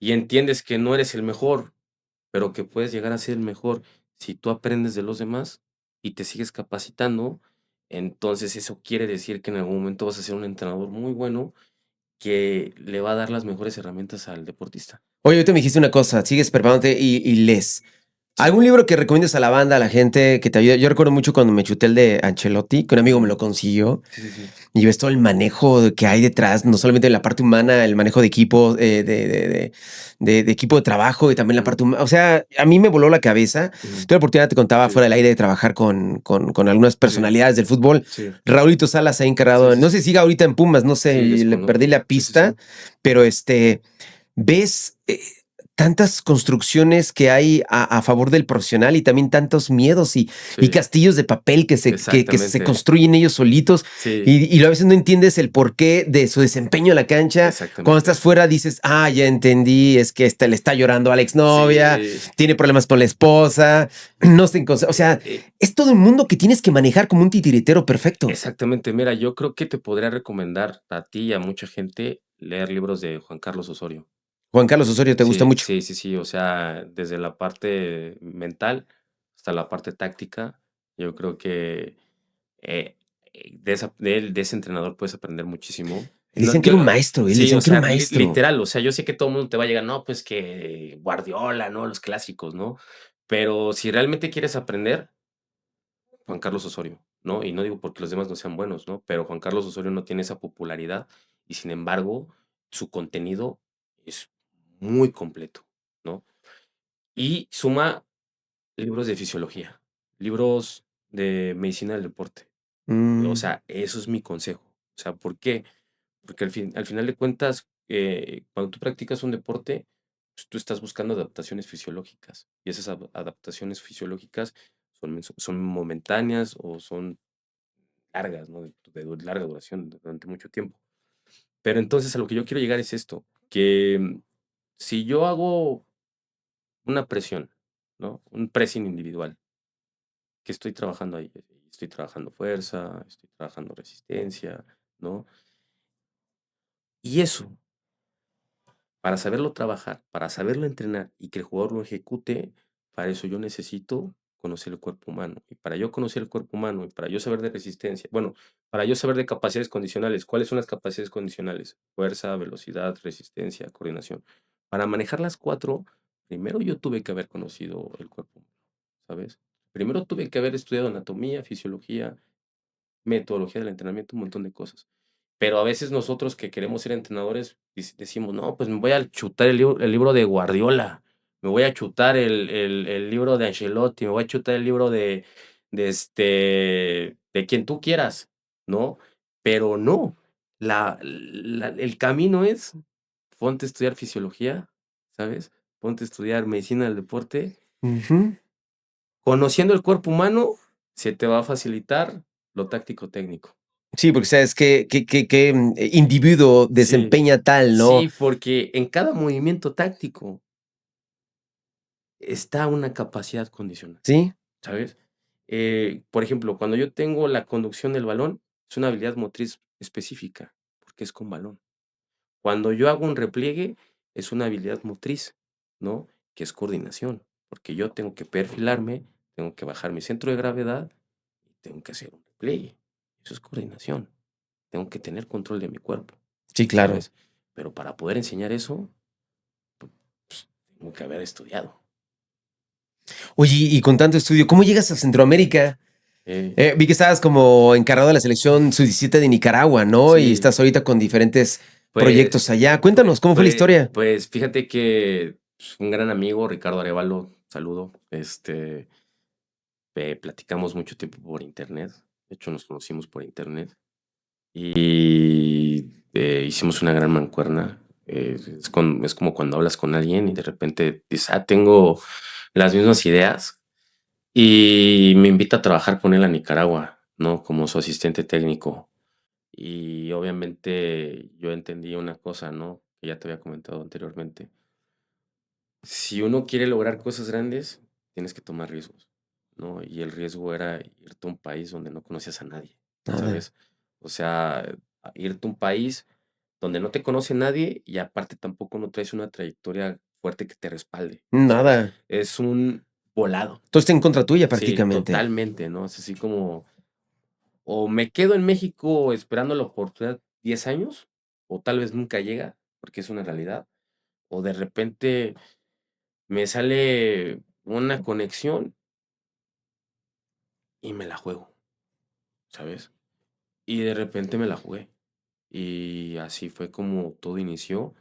y entiendes que no eres el mejor, pero que puedes llegar a ser el mejor si tú aprendes de los demás y te sigues capacitando, entonces eso quiere decir que en algún momento vas a ser un entrenador muy bueno que le va a dar las mejores herramientas al deportista. Oye, ahorita me dijiste una cosa, sigues preparándote y lees. Sí, ¿Algún libro que recomiendes a la banda, a la gente que te ayude? Yo recuerdo mucho cuando me chuté el de Ancelotti, que un amigo me ujú. lo consiguió, Sí, sí, sí. y ves todo el manejo que hay detrás, no solamente la parte humana, el manejo de equipo, de equipo de trabajo y también la Ujú, parte humana. O sea, a mí me voló la cabeza. ujú. Tuve la oportunidad, te contaba fuera Sí, del aire, de trabajar con algunas sí, personalidades del fútbol. sí, Raulito Salas ha sí, encargado, sí, no sé sí. si siga ahorita en Pumas, no sé, Sí, y le perdí desconozco. la Sí, sí, pista, sí. pero ves tantas construcciones que hay a favor del profesional y también tantos miedos y Sí, castillos de papel que se exactamente. construyen ellos solitos Sí, y a veces no entiendes el porqué de su desempeño en la cancha. Cuando estás exactamente. fuera dices, ah, ya entendí, es que le está llorando a la exnovia, Sí, tiene problemas con la esposa, no se o sea, e es todo un mundo que tienes que manejar como un titiritero perfecto. exactamente. Mira, yo creo que te podría recomendar a ti y a mucha gente leer libros de Juan Carlos Osorio. Juan Carlos Osorio, ¿te gusta Sí, mucho? sí, sí, sí, o sea, desde la parte mental hasta la parte táctica, yo creo que, eh, de ese entrenador puedes aprender muchísimo. No, Decían que era un maestro, sí, o decían que era sea, un maestro. literal, o sea, yo sé que todo el mundo te va a llegar, no, pues que Guardiola, ¿no? Los clásicos, ¿no? Pero si realmente quieres aprender, Juan Carlos Osorio, ¿no? Y no digo porque los demás no sean buenos, ¿no? Pero Juan Carlos Osorio no tiene esa popularidad y sin embargo, su contenido es muy completo, ¿no? Y suma libros de fisiología, libros de medicina del deporte. O Mm. sea, eso es mi consejo. O sea, ¿por qué? Porque al final de cuentas, cuando tú practicas un deporte, pues, tú estás buscando adaptaciones fisiológicas y esas adaptaciones fisiológicas son momentáneas o son largas, ¿no? De larga duración, durante mucho tiempo. Pero entonces a lo que yo quiero llegar es esto, que si yo hago una presión, ¿no? Un pressing individual, que estoy trabajando ahí, estoy trabajando fuerza, estoy trabajando resistencia, ¿no? Y eso, para saberlo trabajar, para saberlo entrenar y que el jugador lo ejecute, para eso yo necesito conocer el cuerpo humano. Y para yo conocer el cuerpo humano y para yo saber de resistencia, bueno, para yo saber de capacidades condicionales, ¿cuáles son las capacidades condicionales? Fuerza, velocidad, resistencia, coordinación. Para manejar las cuatro, primero yo tuve que haber conocido el cuerpo humano, ¿sabes? Primero tuve que haber estudiado anatomía, fisiología, metodología del entrenamiento, un montón de cosas. Pero a veces nosotros que queremos ser entrenadores decimos, no, pues me voy a chutar el libro de Guardiola, me voy a chutar el libro de Ancelotti, me voy a chutar el libro de quien tú quieras, ¿no? Pero no, el camino es, ponte a estudiar fisiología, ¿sabes? Ponte a estudiar medicina del deporte. Ujú. Conociendo el cuerpo humano, se te va a facilitar lo táctico técnico. Sí, porque sabes qué individuo Sí, desempeña tal, ¿no? sí, porque en cada movimiento táctico está una capacidad condicional, Sí. ¿sabes? Por ejemplo, cuando yo tengo la conducción del balón, es una habilidad motriz específica, porque es con balón. Cuando yo hago un repliegue, es una habilidad motriz, ¿no? Que es coordinación. porque yo tengo que perfilarme, tengo que bajar mi centro de gravedad y tengo que hacer un replay. Eso es coordinación. Tengo que tener control de mi cuerpo, Sí, claro. ¿sabes? Pero para poder enseñar eso, pues, tengo que haber estudiado. Oye, y con tanto estudio, ¿cómo llegas a Centroamérica? Eh, Vi que estabas como encargado de la selección sub-17 de Nicaragua, ¿no? Y sí, estás ahorita con diferentes pues, proyectos allá. Cuéntanos, ¿cómo fue la historia? pues fíjate que un gran amigo, Ricardo Arevalo, saludo, platicamos mucho tiempo por internet. De hecho, nos conocimos por internet. Y hicimos una gran mancuerna. Es como cuando hablas con alguien y de repente dices, tengo las mismas ideas. Y me invita a trabajar con él a Nicaragua, ¿no? Como su asistente técnico. Y obviamente yo entendí una cosa, ¿no? Que ya te había comentado anteriormente. Si uno quiere lograr cosas grandes, tienes que tomar riesgos, ¿no? Y el riesgo era irte a un país donde no conocías a nadie, Nada, ¿sabes? O sea, irte a un país donde no te conoce nadie y aparte tampoco no traes una trayectoria fuerte que te respalde, ¿sabes? nada. Es un volado, Todo está en contra tuya sí, prácticamente. totalmente, ¿no? Es así como, o me quedo en México esperando la oportunidad 10 años, o tal vez nunca llega, porque es una realidad, o de repente me sale una conexión y me la juego, ¿sabes? Y de repente me la jugué. Y así fue como todo inició.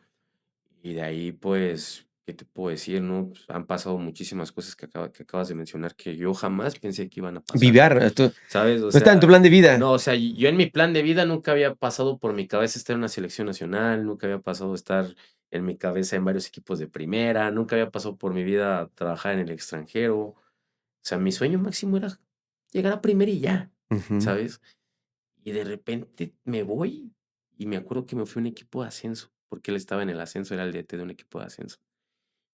Y de ahí, pues, ¿qué te puedo decir, no? Pues, han pasado muchísimas cosas que acabas de mencionar que yo jamás pensé que iban a pasar, Vivar, esto ¿sabes? O no está en tu sea, plan de vida. no, o sea, yo en mi plan de vida nunca había pasado por mi cabeza estar en una selección nacional, nunca había pasado estar en mi cabeza en varios equipos de primera, nunca había pasado por mi vida trabajar en el extranjero. O sea, mi sueño máximo era llegar a primera y ya, Ujú. ¿sabes? Y de repente me voy y me acuerdo que me fui a un equipo de ascenso, porque él estaba en el ascenso, era el DT de un equipo de ascenso.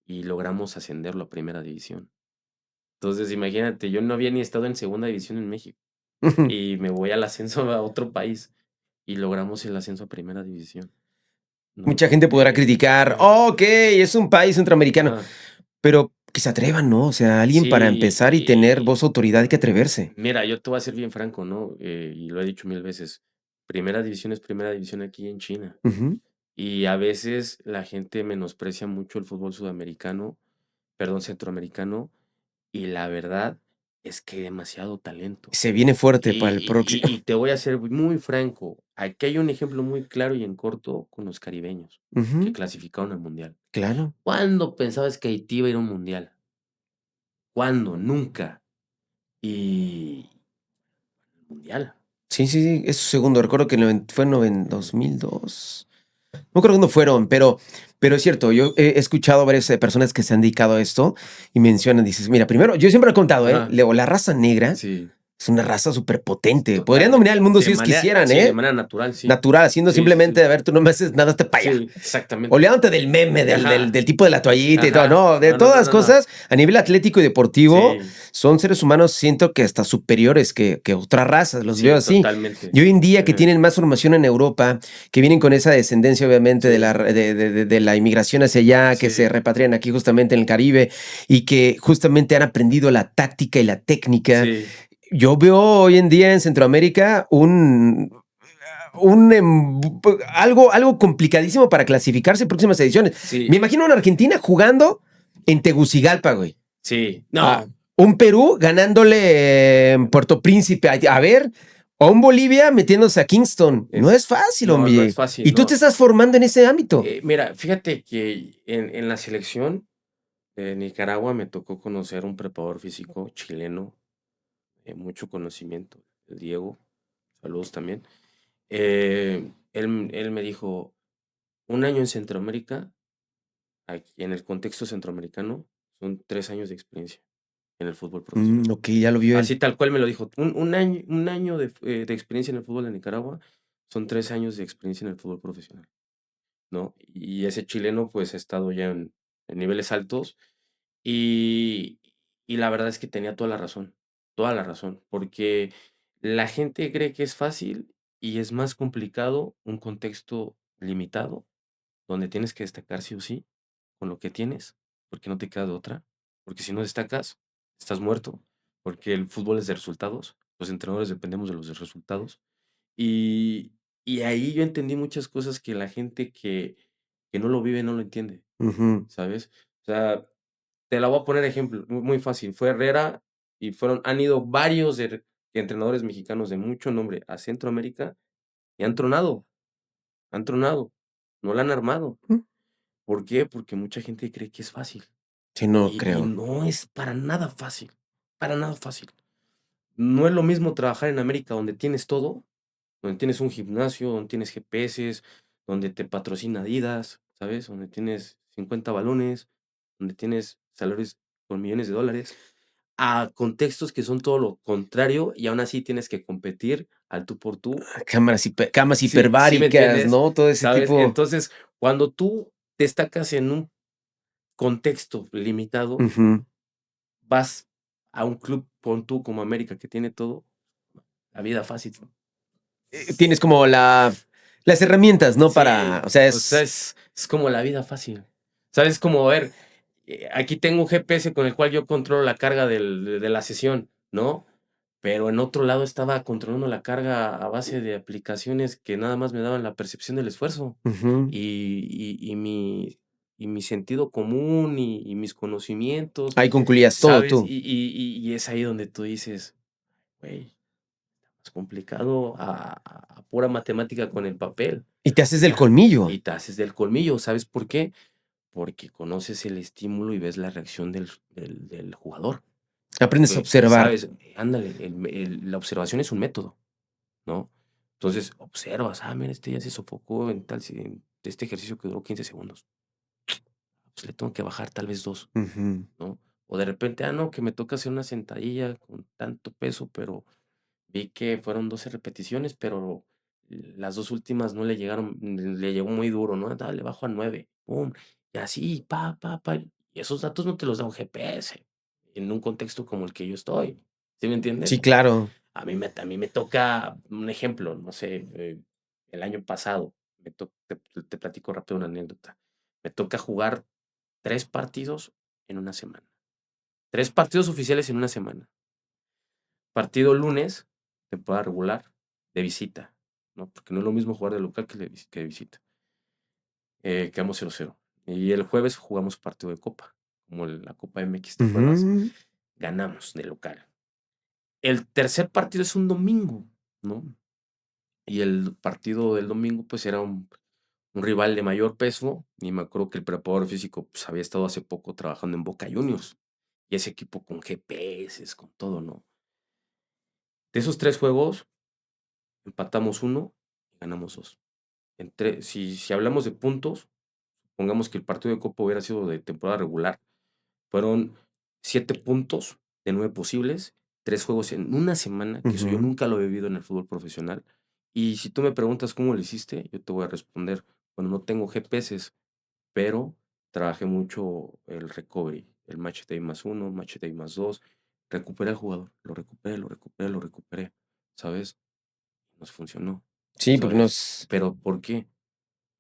Y logramos ascenderlo a primera división. Entonces, imagínate, yo no había ni estado en segunda división en México y me voy al ascenso a otro país y logramos el ascenso a primera división, ¿no? Mucha gente podrá criticar, ok, es un país centroamericano, Ajá. pero que se atrevan, ¿no? O sea, alguien para Sí, empezar y tener voz, autoridad, hay que atreverse. mira, yo te voy a ser bien franco, ¿no? Y lo he dicho mil veces. Primera división es primera división aquí en China. Ujú. Y a veces la gente menosprecia mucho el fútbol sudamericano, perdón, centroamericano, y la verdad es que hay demasiado talento. Se viene fuerte para el Y, próximo. y te voy a ser muy franco, aquí hay un ejemplo muy claro y en corto con los caribeños que Ujú, clasificaron al mundial. claro. ¿Cuándo pensabas que Haití iba a ir a un mundial? ¿Cuándo? Nunca. Y mundial. Sí, sí, sí, es su segundo. Recuerdo que fue en 2002. No creo cuándo fueron, pero es cierto. Yo he escuchado a varias personas que se han dedicado a esto y mencionan, dices, mira, primero, yo siempre lo he contado, ¿eh? Ajá, Leo, la raza negra sí, es una raza súper potente. Podrían dominar el totalmente. mundo si ellos quisieran, Sí, de ¿eh? manera natural, sí. Natural, haciendo Sí, sí, simplemente, sí. a ver, tú no me haces nada, te para allá. Sí, exactamente. Olvídate del meme, Ajá, del tipo de la toallita y todo. ajá. No, de No, no, todas no, las no, no. cosas, a nivel atlético y deportivo, Sí, son seres humanos, siento que hasta superiores que otras razas, los veo sí, así. totalmente. Y hoy en día que Ajá, tienen más formación en Europa, que vienen con esa descendencia, obviamente, de sí, de la inmigración hacia allá, que se sí, repatrian aquí justamente en el Caribe y que justamente han aprendido la táctica y la técnica. sí, Yo veo hoy en día en Centroamérica algo complicadísimo para clasificarse en próximas ediciones. Me sí, imagino una Argentina jugando en Tegucigalpa, güey. sí. A No, un Perú ganándole en Puerto Príncipe. A ver, o un Bolivia metiéndose a Kingston. No es fácil, no es hombre. fácil, Y tú te no. estás formando en ese ámbito. Mira, fíjate que en la selección de Nicaragua me tocó conocer un preparador físico chileno, mucho conocimiento, el Diego, saludos también. Él me dijo, un año en Centroamérica, aquí, en el contexto centroamericano, son 3 años de experiencia en el fútbol profesional. Ok, ya lo vio él. Así tal cual me lo dijo. Un año de experiencia en el fútbol de Nicaragua son 3 años de experiencia en el fútbol profesional, ¿no? Y ese chileno, pues, ha estado ya en niveles altos y, y la verdad es que tenía toda la razón, porque la gente cree que es fácil y es más complicado un contexto limitado donde tienes que destacar sí o sí con lo que tienes, porque no te queda de otra. porque si no destacas, estás muerto, porque el fútbol es de resultados, los entrenadores dependemos de los resultados. Y, y ahí yo entendí muchas cosas que la gente que no lo vive no lo entiende, Ujú. ¿sabes? O sea, te la voy a poner ejemplo, muy fácil. Fue Herrera y han ido varios entrenadores mexicanos de mucho nombre a Centroamérica y han tronado, no la han armado. Mm. ¿Por qué? Porque mucha gente cree que es fácil Sí, no y creo. no es para nada fácil, para nada fácil. No es lo mismo trabajar en América donde tienes todo, donde tienes un gimnasio, donde tienes GPS, donde te patrocina Adidas, ¿sabes? Donde tienes 50 balones, donde tienes salarios con millones de dólares, a contextos que son todo lo contrario y aún así tienes que competir al tú por tú. Camas Sí me hiperbáricas, entiendes, ¿no? Todo ese ¿sabes? tipo. Entonces, cuando tú destacas en un contexto limitado, Ujú. vas a un club, pon tú como América, que tiene todo, la vida fácil. Tienes como las herramientas, ¿no? Para, Sí, o sea, o sea, es como la vida fácil. ¿Sabes? Como, a ver, aquí tengo un GPS con el cual yo controlo la carga de la sesión, ¿no? Pero en otro lado estaba controlando la carga a base de aplicaciones que nada más me daban la percepción del esfuerzo. Ujú. Y mi sentido común y mis conocimientos, Ahí concluías todo ¿sabes? tú. Y es ahí donde tú dices, güey, es complicado a pura matemática con el papel. Y te haces del Ya, colmillo. y te haces del colmillo, ¿sabes por qué? Porque conoces el estímulo y ves la reacción del jugador. Aprendes a observar. ¿Sabes? Ándale, la observación es un método, ¿no? Entonces, observas, mira, este ya se sofocó en este ejercicio que duró 15 segundos. Pues le tengo que bajar tal vez 2, Ujú. ¿no? O de repente, no, que me toca hacer una sentadilla con tanto peso, pero vi que fueron 12 repeticiones, pero las 2 últimas no le llegaron, le llegó muy duro, ¿no? Le bajo a 9, pum, y así, pa. Y esos datos no te los da un GPS en un contexto como el que yo estoy, ¿sí me Sí, entiendes? claro. A mí me toca un ejemplo, no sé, el año pasado, te platico rápido una anécdota. Me toca jugar 3 partidos en una semana. 3 partidos oficiales en una semana. Partido lunes, temporada regular, de visita, ¿no? Porque no es lo mismo jugar de local que de visita. Quedamos 0-0. Y el jueves jugamos partido de copa, como la Copa MX, ¿te acuerdas? Ujú. Ganamos de local. El tercer partido es un domingo, ¿no? Y el partido del domingo, pues era un rival de mayor peso. Y me acuerdo que el preparador físico pues, había estado hace poco trabajando en Boca Juniors. Y ese equipo con GPS, con todo, ¿no? De esos 3 juegos, empatamos 1 y ganamos 2. Si hablamos de puntos, pongamos que el partido de Copa hubiera sido de temporada regular, fueron 7 puntos de 9 posibles, 3 juegos en una semana, que eso yo Ujú. nunca lo he vivido en el fútbol profesional. Y si tú me preguntas cómo lo hiciste, yo te voy a responder, bueno, no tengo GPS, pero trabajé mucho el recovery, el match day +1, match day +2, recuperé al jugador, lo recuperé, ¿sabes? Nos funcionó, Sí, porque ¿sabes? nos. ¿Pero por qué?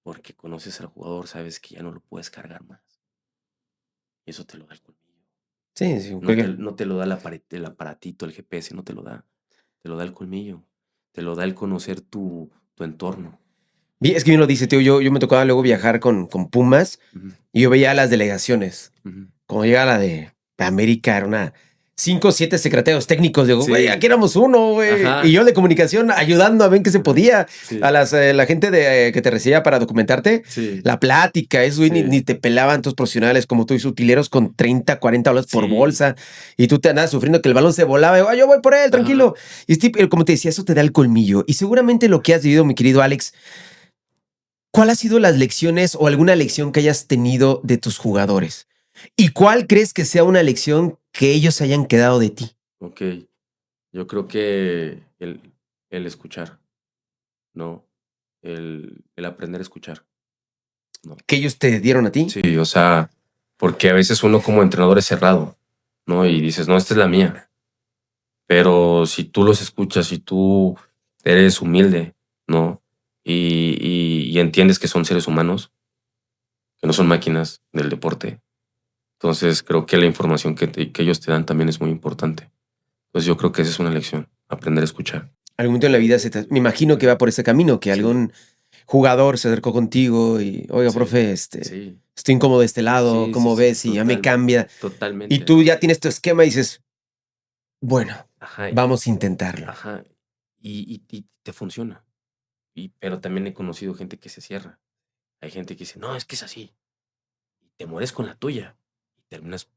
Porque conoces al jugador, sabes que ya no lo puedes cargar más. Y eso te lo da el colmillo. Sí, sí, No te, cualquier. no te lo da el aparatito, el GPS, no te lo da. Te lo da el colmillo. Te lo da el conocer tu entorno. Es que bien lo dice, tío. Yo me tocaba luego viajar con Pumas Ujú, y yo veía las delegaciones. ujú. Cuando llega la de América, era una 5 o 7 secretarios técnicos. Digo, güey, Sí, aquí éramos uno, güey. Y ajá, yo el de comunicación ayudando a ver qué se ajá. podía. A Sí, la gente que te recibía para documentarte, sí, la plática, eso, güey, ni sí, te pelaban tus profesionales como tú y utileros con 30, $40 por sí, bolsa. Y tú te andabas sufriendo que el balón se volaba. Y, "Ay, yo voy por él, ajá. tranquilo." Y como te decía, eso te da el colmillo. Y seguramente lo que has vivido, mi querido Alex, ¿cuál ha sido las lecciones o alguna lección que hayas tenido de tus jugadores? ¿Y cuál crees que sea una lección que ellos hayan quedado de ti? Ok, yo creo que el escuchar, ¿no? El aprender a escuchar, ¿no? ¿Que ellos te dieron a ti? Sí, o sea, porque a veces uno como entrenador es cerrado, ¿no? Y dices, no, esta es la mía. Pero si tú los escuchas y tú eres humilde, ¿no? Y entiendes que son seres humanos, que no son máquinas del deporte, Entonces creo que la información que ellos te dan también es muy importante. Entonces yo creo que esa es una lección, aprender a escuchar. Algún momento en la vida me imagino que va por ese camino, que Sí. algún jugador se acercó contigo y, oiga, Sí, profe, sí. estoy incómodo de este lado, Sí, ¿cómo sí, ves? Y ya me cambia. Totalmente. Y tú ya tienes tu esquema y dices, bueno, Ajá, vamos a intentarlo. ajá. Y te funciona. Pero también he conocido gente que se cierra. Hay gente que dice, no, es que es así. Y te mueres con la tuya y terminas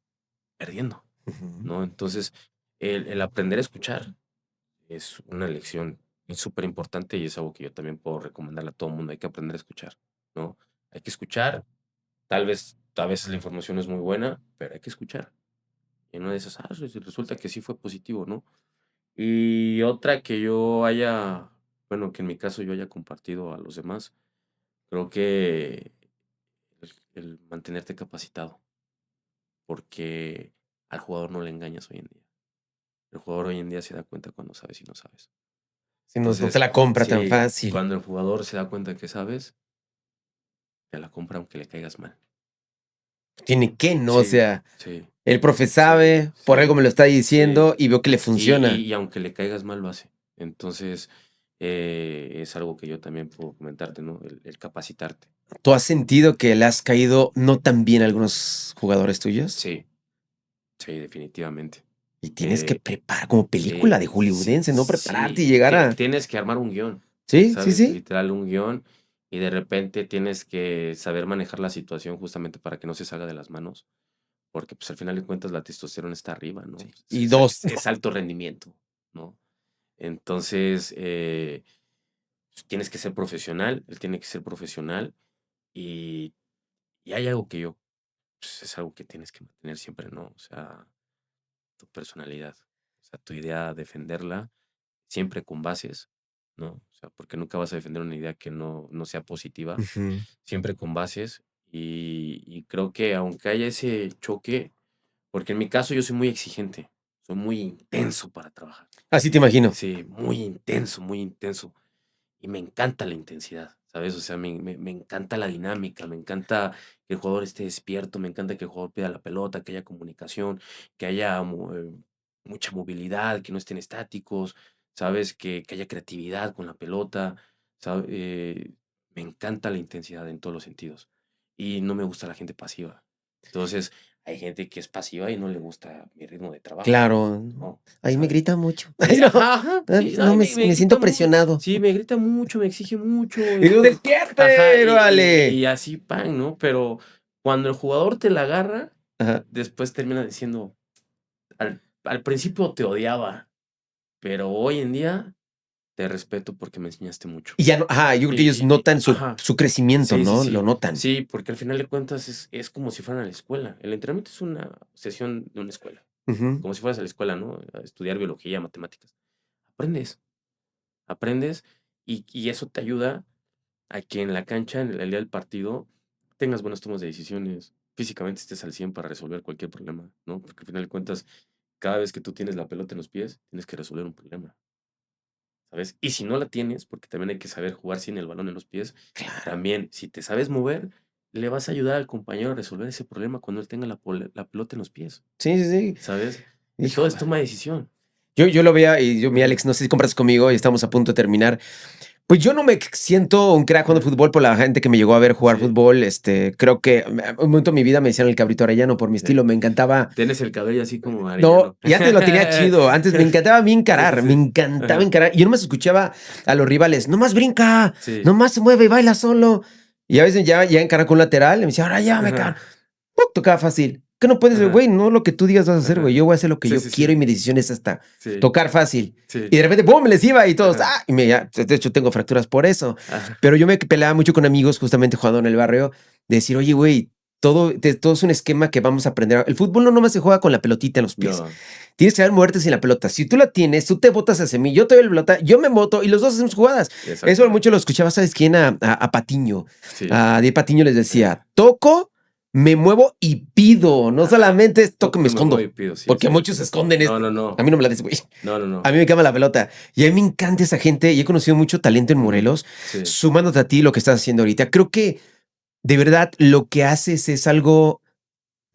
perdiendo, Ujú. ¿no? Entonces, el aprender a escuchar es una lección súper importante y es algo que yo también puedo recomendarle a todo el mundo. Hay que aprender a escuchar, ¿no? Hay que escuchar. Tal vez, a veces la información es muy buena, pero hay que escuchar. Y en una de esas, resulta que sí fue positivo, ¿no? Y otra que yo haya, bueno, que en mi caso yo haya compartido a los demás, creo que el mantenerte capacitado, porque al jugador no le engañas hoy en día. El jugador hoy en día se da cuenta cuando sabes y no sabes. Si no, no te Entonces, la compra tan sí, fácil. cuando el jugador se da cuenta que sabes, te la compra aunque le caigas mal. Tiene que, ¿no? O Sí, sea, sí, el profe sabe, por algo sí, me lo está sí. diciendo y veo que le Y, funciona. y aunque le caigas mal, lo hace. Entonces, es algo que yo también puedo comentarte, ¿no? El capacitarte. ¿Tú has sentido que le has caído no tan bien a algunos jugadores tuyos? Sí, sí, definitivamente. Y tienes que Eh, preparar como película de hollywoodense, ¿no? Prepararte y sí, llegar a... tienes que armar un guión, Sí, sí, ¿sabes? sí. Literal, un guión. Y de repente tienes que saber manejar la situación justamente para que no se salga de las manos. Porque pues al final de cuentas la testosterona está arriba, ¿no? Sí. Y dos. Es alto rendimiento, ¿no? Entonces, pues, tienes que ser profesional, él tiene que ser profesional y, y hay algo que yo, pues, es algo que tienes que mantener siempre, ¿no? O sea, tu personalidad, o sea, tu idea, defenderla siempre con bases, ¿no? O sea, porque nunca vas a defender una idea que no sea positiva, Ujú. siempre con bases y creo que aunque haya ese choque, porque en mi caso yo soy muy exigente, soy muy intenso para trabajar. Así te imagino. Sí, muy intenso, muy intenso. Y me encanta la intensidad, ¿sabes? O sea, me encanta la dinámica, me encanta que el jugador esté despierto, me encanta que el jugador pida la pelota, que haya comunicación, que haya mucha movilidad, que no estén estáticos, ¿sabes? Que haya creatividad con la pelota, ¿sabes? Me encanta la intensidad en todos los sentidos. Y no me gusta la gente pasiva. Entonces, hay gente que es pasiva y no le gusta mi ritmo de trabajo, Claro. ¿no? Ahí me ¿Sabes? grita mucho. Sí, Ay, no. ajá, ajá, sí, no, No, y me grita siento presionado. sí, me grita mucho, me exige mucho, Y tú, ajá, despierte, vale. y así, pan, ¿no? Pero cuando el jugador te la agarra, Ajá. después termina diciendo, al principio te odiaba, pero hoy en día te respeto porque me enseñaste mucho. Y ya no, ajá, yo creo que ellos notan Ajá, su crecimiento, sí, sí, ¿no? Lo sí, notan. sí, porque al final de cuentas es como si fueran a la escuela. El entrenamiento es una sesión de una escuela, Ujú. como si fueras a la escuela, ¿no? A estudiar biología, matemáticas. Aprendes. Aprendes y eso te ayuda a que en la cancha, en el día del partido, tengas buenas tomas de decisiones, físicamente estés al 100 para resolver cualquier problema, ¿no? Porque al final de cuentas, cada vez que tú tienes la pelota en los pies, tienes que resolver un problema, ¿sabes? Y si no la tienes, porque también hay que saber jugar sin el balón en los pies, Claro. también, si te sabes mover, le vas a ayudar al compañero a resolver ese problema cuando él tenga la pelota en los pies, Sí, sí, sí. ¿sabes? Y todo Hijo. es toma de decisión. Yo lo veía y yo, mi Ujú. Alex, no sé si compras conmigo y estamos a punto de terminar. Pues yo no me siento un crack jugando fútbol por la gente que me llegó a ver jugar Sí. fútbol. Creo que un momento en mi vida me decían el cabrito Arellano por mi estilo. Me encantaba. Tienes el cabello así como No, arellano. y antes lo tenía chido. Antes me encantaba a mí encarar. Sí. Me encantaba Ajá. encarar. Y yo nomás escuchaba a los rivales. Nomás brinca. Sí. Nomás se mueve y baila solo. Y a veces ya encarar con un lateral. Y me decía, ahora ya me cabrón. Tocaba fácil. ¿Qué no puedes, Ajá. güey? No lo que tú digas vas a hacer, Ajá. güey. Yo voy a hacer lo que Sí, yo sí, quiero sí. y mi decisión es hasta Sí. tocar fácil. Sí. Y de repente, ¡pum! Me les iba y todos, Ajá. ¡ah! Y de hecho, tengo fracturas por eso. Ajá. Pero yo me peleaba mucho con amigos justamente jugando en el barrio, de decir, oye, güey, todo es un esquema que vamos a aprender. El fútbol no nomás se juega con la pelotita en los pies. No. Tienes que saber moverte sin la pelota. Si tú la tienes, tú te botas hacia mí, yo te doy la pelota, yo me moto y los dos hacemos jugadas. Eso mucho lo escuchaba, ¿sabes quién? A Patiño. Sí. A Di Patiño les decía, toco, me muevo y pido. No solamente es toco y me escondo. Pido, sí, Porque sí. muchos se esconden. No. A mí no me la des, güey. No. A mí me cama la pelota. Y a mí me encanta esa gente. Y he conocido mucho talento en Morelos. Sí. Sumándote a ti lo que estás haciendo ahorita. Creo que de verdad lo que haces es algo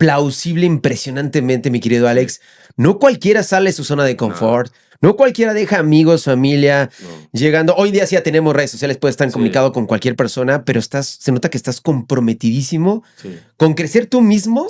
plausible impresionantemente, mi querido Alex. No cualquiera sale de su zona de confort. No cualquiera deja amigos, familia, llegando. Hoy en día sí ya tenemos redes sociales, puedes estar comunicado con cualquier persona, pero se nota que estás comprometidísimo con crecer tú mismo,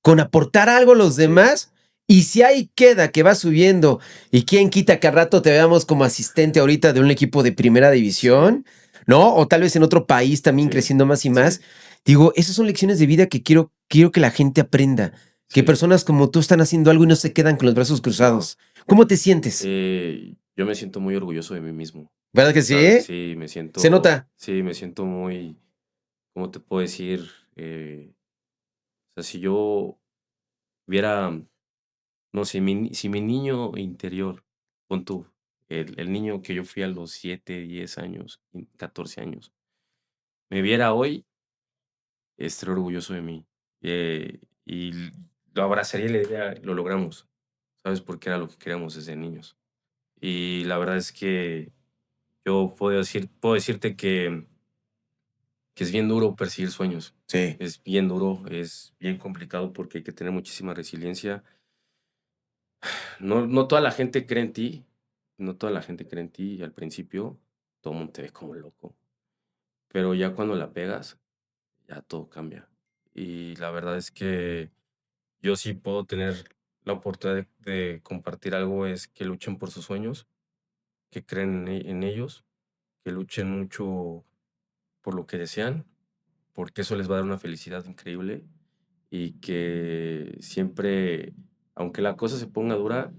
con aportar algo a los demás. Y si ahí queda que va subiendo y quién quita que al rato te veamos como asistente ahorita de un equipo de primera división, ¿no? O tal vez en otro país también creciendo más y más. Digo, esas son lecciones de vida que quiero que la gente aprenda. Que personas como tú están haciendo algo y no se quedan con los brazos cruzados. ¿Cómo te sientes? Yo me siento muy orgulloso de mí mismo. ¿Verdad que sí? ¿Sabes? Sí, me siento... ¿Se nota? Sí, me siento muy... ¿Cómo te puedo decir? O sea, si yo viera... No sé, si mi niño interior, pon tú, el niño que yo fui a los 7, 10 años, 14 años, me viera hoy, estaría orgulloso de mí. Y lo abrazaría y le diría, lo logramos, ¿sabes? Porque era lo que queríamos desde niños. Y la verdad es que yo puedo decirte que es bien duro perseguir sueños. Sí. Es bien duro, es bien complicado porque hay que tener muchísima resiliencia. No toda la gente cree en ti, no toda la gente cree en ti y al principio todo el mundo te ve como loco, pero ya cuando la pegas, ya todo cambia. Y la verdad es que yo sí puedo tener la oportunidad de compartir algo, es que luchen por sus sueños, que creen en ellos, que luchen mucho por lo que desean, porque eso les va a dar una felicidad increíble y que siempre, aunque la cosa se ponga dura,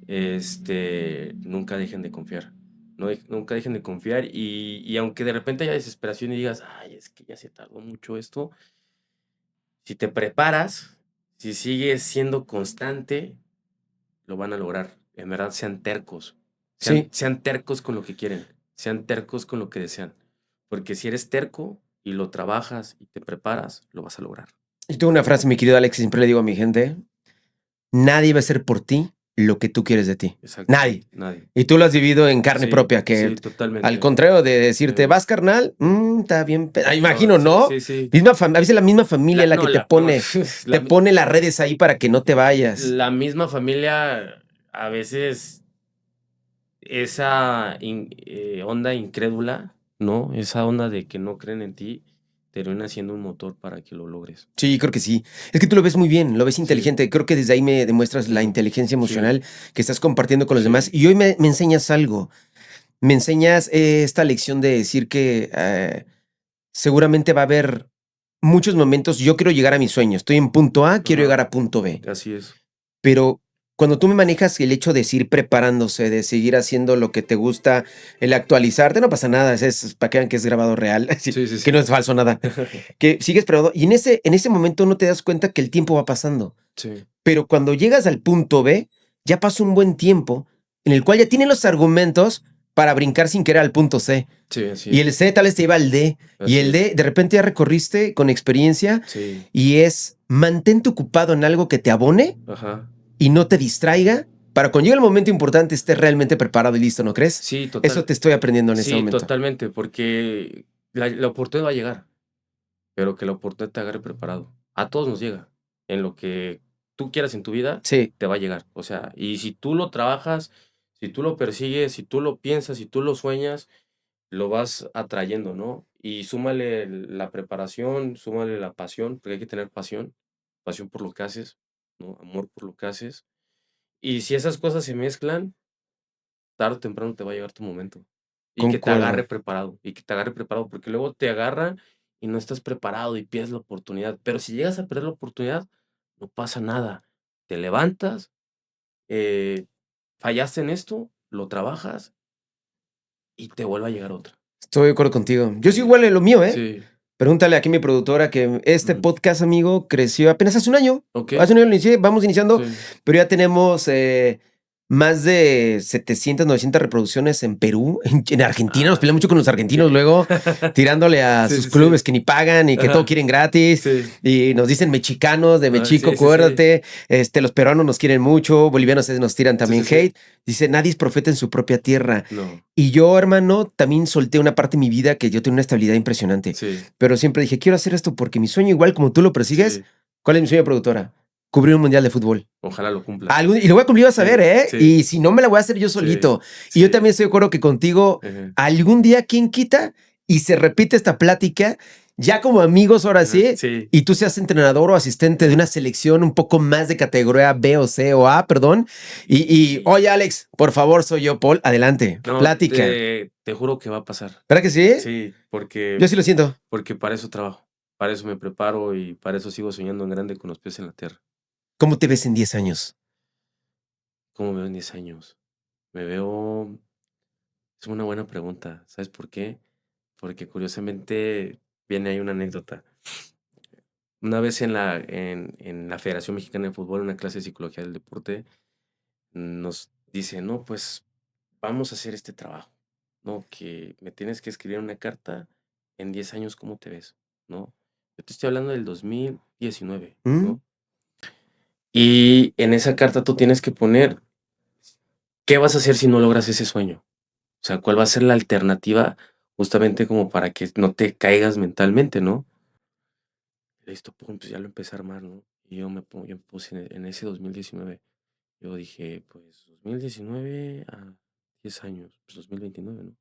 nunca dejen de confiar. Nunca dejen de confiar y aunque de repente haya desesperación y digas, ay, es que ya se tardó mucho esto, si te preparas, si sigues siendo constante, lo van a lograr. En verdad, sean tercos. Sean tercos con lo que quieren. Sean tercos con lo que desean. Porque si eres terco y lo trabajas y te preparas, lo vas a lograr. Yo tengo una frase, mi querido Alex, siempre le digo a mi gente, nadie va a hacer por ti lo que tú quieres de ti. Exacto. Nadie. Nadie. Y tú lo has vivido en carne propia, que totalmente. al contrario de decirte, vas carnal, está bien. Imagino, ¿no? Sí. A veces la misma familia la que te pone las redes ahí para que no te vayas. La misma familia, a veces, esa onda incrédula, ¿no? Esa onda de que no creen en ti, termina siendo un motor para que lo logres. Sí, creo que sí. Es que tú lo ves muy bien, lo ves inteligente. Creo que desde ahí me demuestras la inteligencia emocional que estás compartiendo con los demás. Y hoy me enseñas algo. Me enseñas esta lección de decir que seguramente va a haber muchos momentos. Yo quiero llegar a mi sueño. Estoy en punto A, quiero llegar a punto B. Así es. Pero cuando tú me manejas el hecho de seguir preparándose, de seguir haciendo lo que te gusta, el actualizarte, no pasa nada. Es para que vean que es grabado real, que no es falso nada. Que sigues preparando. Y en ese momento no te das cuenta que el tiempo va pasando. Sí. Pero cuando llegas al punto B, ya pasó un buen tiempo en el cual ya tienes los argumentos para brincar sin querer al punto C. Sí, así y el C tal vez te iba al D. Así y el D de repente ya recorriste con experiencia. Sí. Y es mantente ocupado en algo que te abone y no te distraiga para cuando llegue el momento importante estés realmente preparado y listo, ¿no crees? Sí, total. Eso te estoy aprendiendo en ese momento. Sí, totalmente, porque la oportunidad va a llegar, pero que la oportunidad te agarre preparado. A todos nos llega. En lo que tú quieras en tu vida, te va a llegar. O sea, y si tú lo trabajas, si tú lo persigues, si tú lo piensas, si tú lo sueñas, lo vas atrayendo, ¿no? Y súmale la preparación, súmale la pasión, porque hay que tener pasión por lo que haces, ¿no? Amor por lo que haces. Y si esas cosas se mezclan, tarde o temprano te va a llegar tu momento. Y que te agarre preparado, porque luego te agarra y no estás preparado y pierdes la oportunidad. Pero si llegas a perder la oportunidad, no pasa nada. Te levantas, fallaste en esto, lo trabajas y te vuelve a llegar otra. Estoy de acuerdo contigo. Yo soy igual en lo mío, ¿eh? Sí. Pregúntale aquí a mi productora que este podcast, amigo, creció apenas hace un año. Okay. Hace un año lo inicié, vamos iniciando, pero ya tenemos más de 700, 900 reproducciones en Perú, en Argentina. Nos peleamos mucho con los argentinos luego, tirándole a sus clubes que ni pagan y que todo quieren gratis. Y nos dicen mexicanos, de Mexico, acuérdate. Los peruanos nos quieren mucho, bolivianos nos tiran también hate. Dice, nadie es profeta en su propia tierra. No. Y yo, hermano, también solté una parte de mi vida que yo tenía una estabilidad impresionante. Pero siempre dije, quiero hacer esto porque mi sueño, igual como tú lo persigues, ¿Cuál es mi sueño productora? Cubrir un mundial de fútbol. Ojalá lo cumpla. Y lo voy a cumplir, vas a ver, ¿eh? Sí. Y si no, me la voy a hacer yo solito. Sí. Y yo también estoy de acuerdo que contigo, algún día, ¿quién quita? Y se repite esta plática, ya como amigos ahora sí, y tú seas entrenador o asistente de una selección un poco más de categoría B o C o A, perdón. Y oye, Alex, por favor, soy yo, Paul, adelante, No, plática. Te juro que va a pasar. ¿Verdad que sí? Sí, porque... Yo sí lo siento. Porque para eso trabajo, para eso me preparo y para eso sigo soñando en grande con los pies en la tierra. ¿Cómo te ves en 10 años? ¿Cómo me veo en 10 años? Me veo... Es una buena pregunta. ¿Sabes por qué? Porque curiosamente viene ahí una anécdota. Una vez en la Federación Mexicana de Fútbol, en una clase de psicología del deporte, nos dice, no, pues vamos a hacer este trabajo, ¿no? Que me tienes que escribir una carta en 10 años, ¿cómo te ves? ¿No? Yo te estoy hablando del 2019, ¿no? Y en esa carta tú tienes que poner qué vas a hacer si no logras ese sueño. O sea, cuál va a ser la alternativa justamente como para que no te caigas mentalmente, ¿no? Listo, pum, pues ya lo empecé a armar, ¿no? Y yo me puse en ese 2019. Yo dije, pues 2019 a 10 años, pues 2029, ¿no?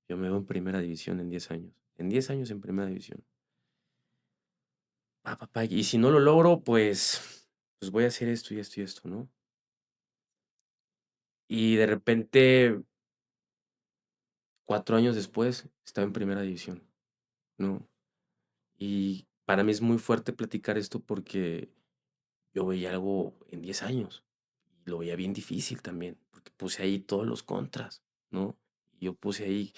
Yo me veo en primera división en 10 años. En 10 años en primera división. Papá, y si no lo logro, pues voy a hacer esto y esto y esto, ¿no? Y de repente, 4 años después, estaba en primera división, ¿no? Y para mí es muy fuerte platicar esto porque yo veía algo en 10 años y lo veía bien difícil también, porque puse ahí todos los contras, ¿no? Y yo puse ahí,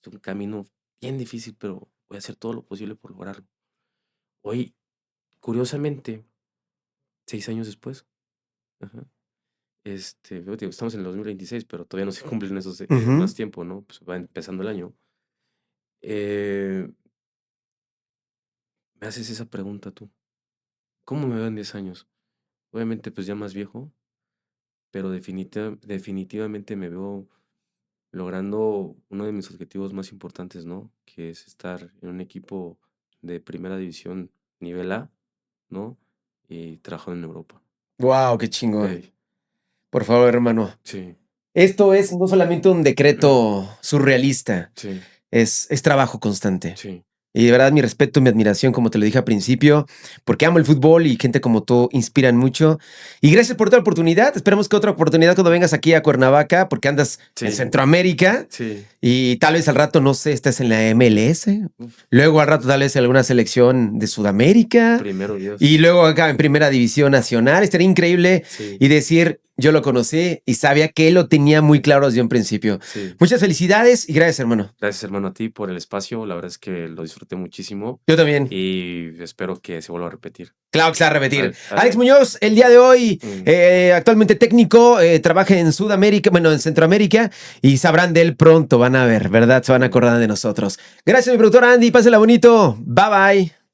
es un camino bien difícil, pero voy a hacer todo lo posible por lograrlo. Hoy, curiosamente, 6 años después, ajá, digo, estamos en el 2026, pero todavía no se cumplen esos más tiempo, ¿no? Pues va empezando el año. Me haces esa pregunta tú. ¿Cómo me veo en 10 años? Obviamente, pues ya más viejo, pero definitivamente me veo logrando uno de mis objetivos más importantes, ¿no? Que es estar en un equipo de primera división nivel A, ¿no? Y trabajando en Europa. Wow, qué chingón. Ey, Por favor, hermano. sí, Esto es no solamente un decreto surrealista, sí, es trabajo constante. sí. Y de verdad, mi respeto, mi admiración, como te lo dije al principio, porque amo el fútbol y gente como tú inspiran mucho. Y gracias por otra oportunidad. Esperemos que otra oportunidad cuando vengas aquí a Cuernavaca, porque andas en Sí. Centroamérica. Sí. Y tal vez al rato, no sé, estés en la MLS. Uf, Luego al rato tal vez en alguna selección de Sudamérica. primero Dios. Y luego acá en Primera División Nacional. Estaría increíble Sí, y decir, yo lo conocí y sabía que él lo tenía muy claro desde un principio. sí. Muchas felicidades y gracias, hermano. Gracias, hermano, a ti por el espacio. La verdad es que lo disfruté muchísimo Yo también. y espero que se vuelva a repetir. Claro que se va a repetir. Vale, Alex Muñoz, el día de hoy, Mm. actualmente técnico, trabaja en Sudamérica, bueno, en Centroamérica, y sabrán de él pronto, van a ver, ¿verdad? Se van a acordar de nosotros. Gracias, mi productor Andy, pásela bonito. Bye, bye.